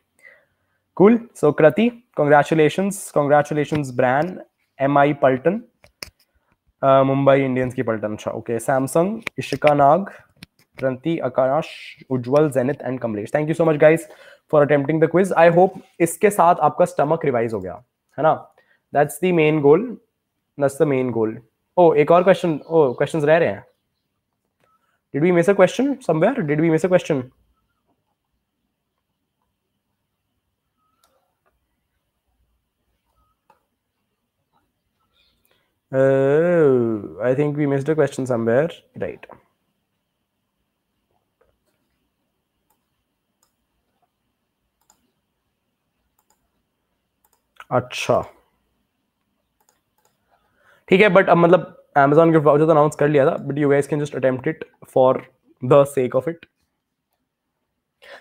Cool. So Krati, congratulations, Bran, MI Pulton, Mumbai Indians की Pulton. Okay, Samsung, Ishika Nag, Kranti, Akash, Ujjwal, Zenith, and Kamlesh. Thank you so much, guys, for attempting the quiz. I hope इसके साथ आपका stomach revise हो गया, है ना? That's the main goal. Oh, एक और question. Oh, questions रह रहे हैं. Did we miss a question somewhere? Oh, I think we missed a question somewhere. Right. अच्छा, ठीक है. बट अब मतलब Amazon gift voucher तो अनाउंस कर लिया था, but you guys can just attempt it for the sake of it.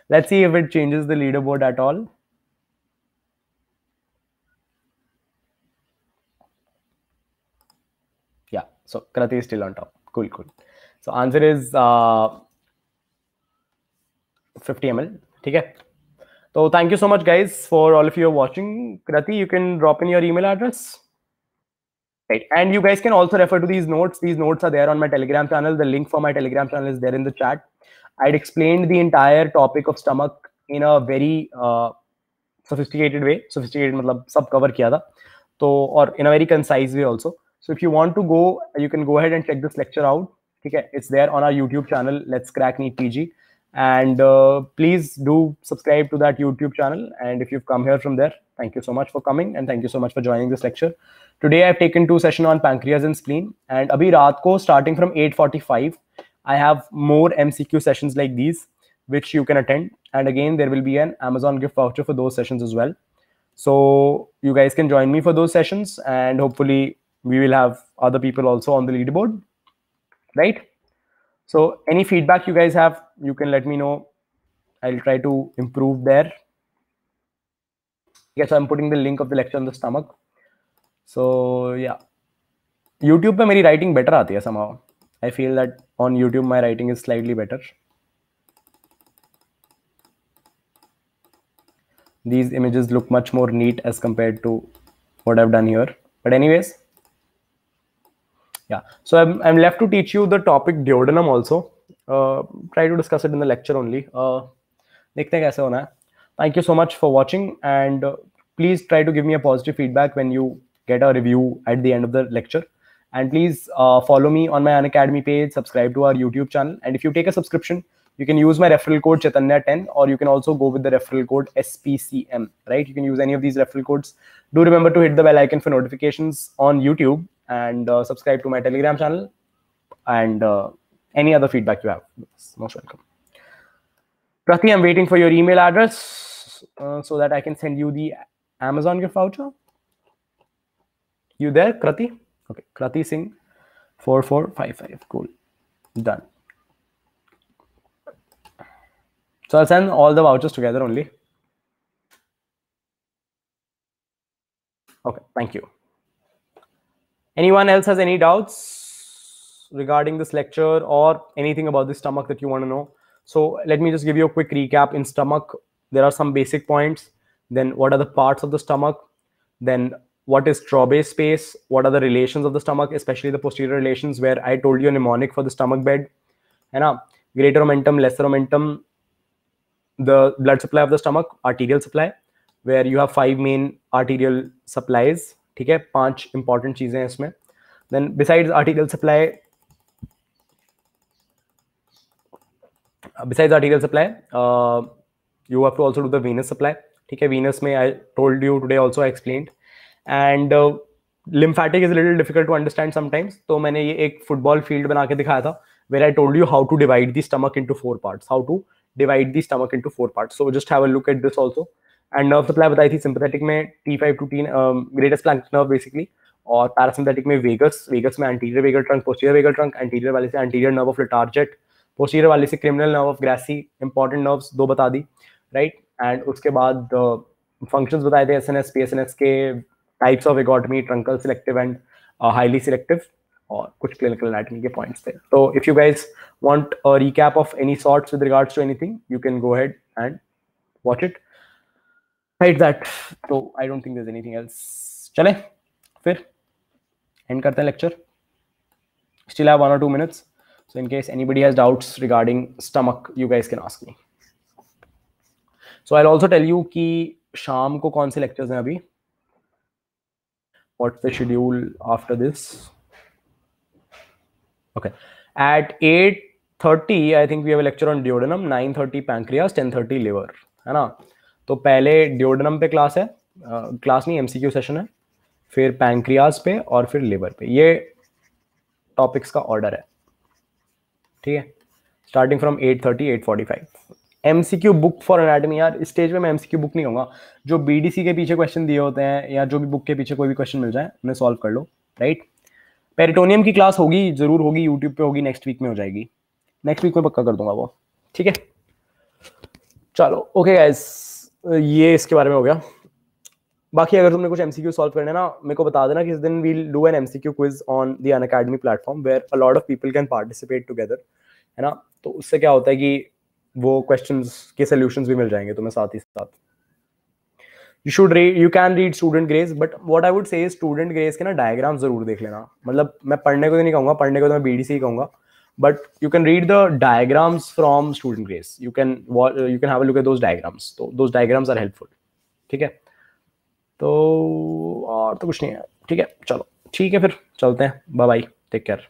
Let's see if it changes the leaderboard at all. Yeah, so Krati is still on top. Cool. So answer is 50 ml. ठीक है. So thank you so much, guys, for all of you watching. Krati, you can drop in your email address. Right. And you guys can also refer to these notes. These notes are there on my Telegram channel. The link for my Telegram channel is there in the chat. I'd explained the entire topic of stomach in a very sophisticated way. Sophisticated मतलब सब cover किया था. तो और in a very concise way also. So if you want to go, you can go ahead and check this lecture out. ठीक है. It's there on our YouTube channel. Let's Crack NEET PG. And please do subscribe to that YouTube channel. And if you've come here from there, thank you so much for coming, and thank you so much for joining this lecture. Today I've taken 2 sessions on pancreas and spleen, and abhi raat ko starting from 8:45 I have more MCQ sessions like these which you can attend, and again there will be an Amazon gift voucher for those sessions as well. So you guys can join me for those sessions, and hopefully we will have other people also on the leaderboard, right? So any feedback you guys have, you can let me know. I'll try to improve there. Yes, I'm putting the link of the lecture on the stomach. So yeah, YouTube पे मेरी writing better आती है somehow. I feel that on YouTube my writing is slightly better. These images look much more neat as compared to what I've done here. But anyways, yeah. So I'm left to teach you the topic duodenum also. Try to discuss it in the lecture only. देखते हैं कैसे होना है. Thank you so much for watching, and please try to give me a positive feedback when you get a review at the end of the lecture. And please follow me on my Unacademy page, subscribe to our YouTube channel, and if you take a subscription, you can use my referral code Chaitanya10, or you can also go with the referral code SPCM, right? You can use any of these referral codes. Do remember to hit the bell icon for notifications on YouTube, and subscribe to my Telegram channel, and any other feedback you have. Most welcome. Krati, I'm waiting for your email address so that I can send you the Amazon gift voucher. You there, Krati? Okay, Krati Singh 4455. Cool. Done. So I'll send all the vouchers together only. Okay, thank you. Anyone else has any doubts regarding this lecture or anything about the stomach that you want to know? So let me just give you a quick recap. In stomach, there are some basic points. Then what are the parts of the stomach? Then what is Traube space, what are the relations of the stomach, especially the posterior relations, where I told you a mnemonic for the stomach bed, है ना, greater omentum, lesser omentum, the blood supply of the stomach, arterial supply, where you have 5 main arterial supplies, ठीक है, 5 important चीजें हैं इसमें. Then besides arterial supply, you have to also do the venous supply. ठीक है, venous में I told you today also I explained. And lymphatic is a little difficult to understand sometimes. तो मैंने ये एक football field बना के दिखाया था, where I told you how to divide the stomach into 4 parts. How to divide the stomach into 4 parts. So just have a look at this also. And nerve supply बताई थी, sympathetic में T5 to T, greatest plank nerve basically. और parasympathetic में vagus में anterior vagal trunk, posterior vagal trunk, anterior वाले से anterior nerve of Letarsjet, posterior वाले से criminal nerve of Grassi, important nerves 2 बता दी, राइट. एंड उसके बाद फंक्शंस बताए थे एसएनएस पीएसएनएस के, types of vagotomy, truncal, selective and highly selective, और कुछ क्लिनिकल एनाटॉमी के पॉइंट्स थे. तो if you guys want a recap of any sorts with regards to anything, you can go ahead and watch it, right that. तो I don't think there is anything else. चले फिर end करते हैं lecture. Still have 1 or 2 minutes. So in case anybody has doubts regarding stomach, you guys can ask me. So I'll also tell you कि शाम को कौन से lectures हैं अभी. What's the schedule after this? Okay. At 8:30, I think we have a lecture on duodenum, 9:30 pancreas, 10:30 liver, है ना. तो पहले duodenum पे क्लास है, क्लास नहीं MCQ सेशन है, फिर pancreas पे और फिर liver पे. ये टॉपिक्स का ऑर्डर है, ठीक है. Starting from 8:30 8:45. MCQ book for anatomy, यार इस स्टेज में मैं एमसीक्यू बुक नहीं कहूँगा. जो बीडीसी के पीछे क्वेश्चन दिए होते हैं, या जो भी बुक के पीछे कोई भी क्वेश्चन मिल जाए उन्हें सॉल्व कर लो, राइट. पेरिटोनियम की क्लास होगी, जरूर होगी, यूट्यूब पे होगी, नेक्स्ट वीक में हो जाएगी, नेक्स्ट वीक में पक्का कर दूंगा वो, ठीक है. चलो ओके गाइस, ये इसके बारे में हो गया. बाकी अगर तुमने कुछ एमसीक्यू सॉल्व करना है ना, मेरे को बता देना. किस दिन we'll do an MCQ quiz on the Unacademy platform, where a lot of people can participate together, है ना. तो उससे क्या होता है कि वो क्वेश्चंस के सॉल्यूशंस भी मिल जाएंगे तुम्हें साथ ही साथ. You can read student grace, but what I would say is student grace के ना डायग्राम जरूर देख लेना. मतलब मैं पढ़ने को तो नहीं कहूँगा, पढ़ने को तो मैं बीडीसी ही कहूँगा, but you can read the diagrams from student grace. You can have a look at those diagrams. तो दोज डायग्राम्स आर हेल्पफुल, ठीक है. तो और तो कुछ नहीं है, ठीक है. चलो ठीक है, फिर चलते हैं. Bye bye, take care.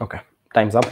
Okay, time's up.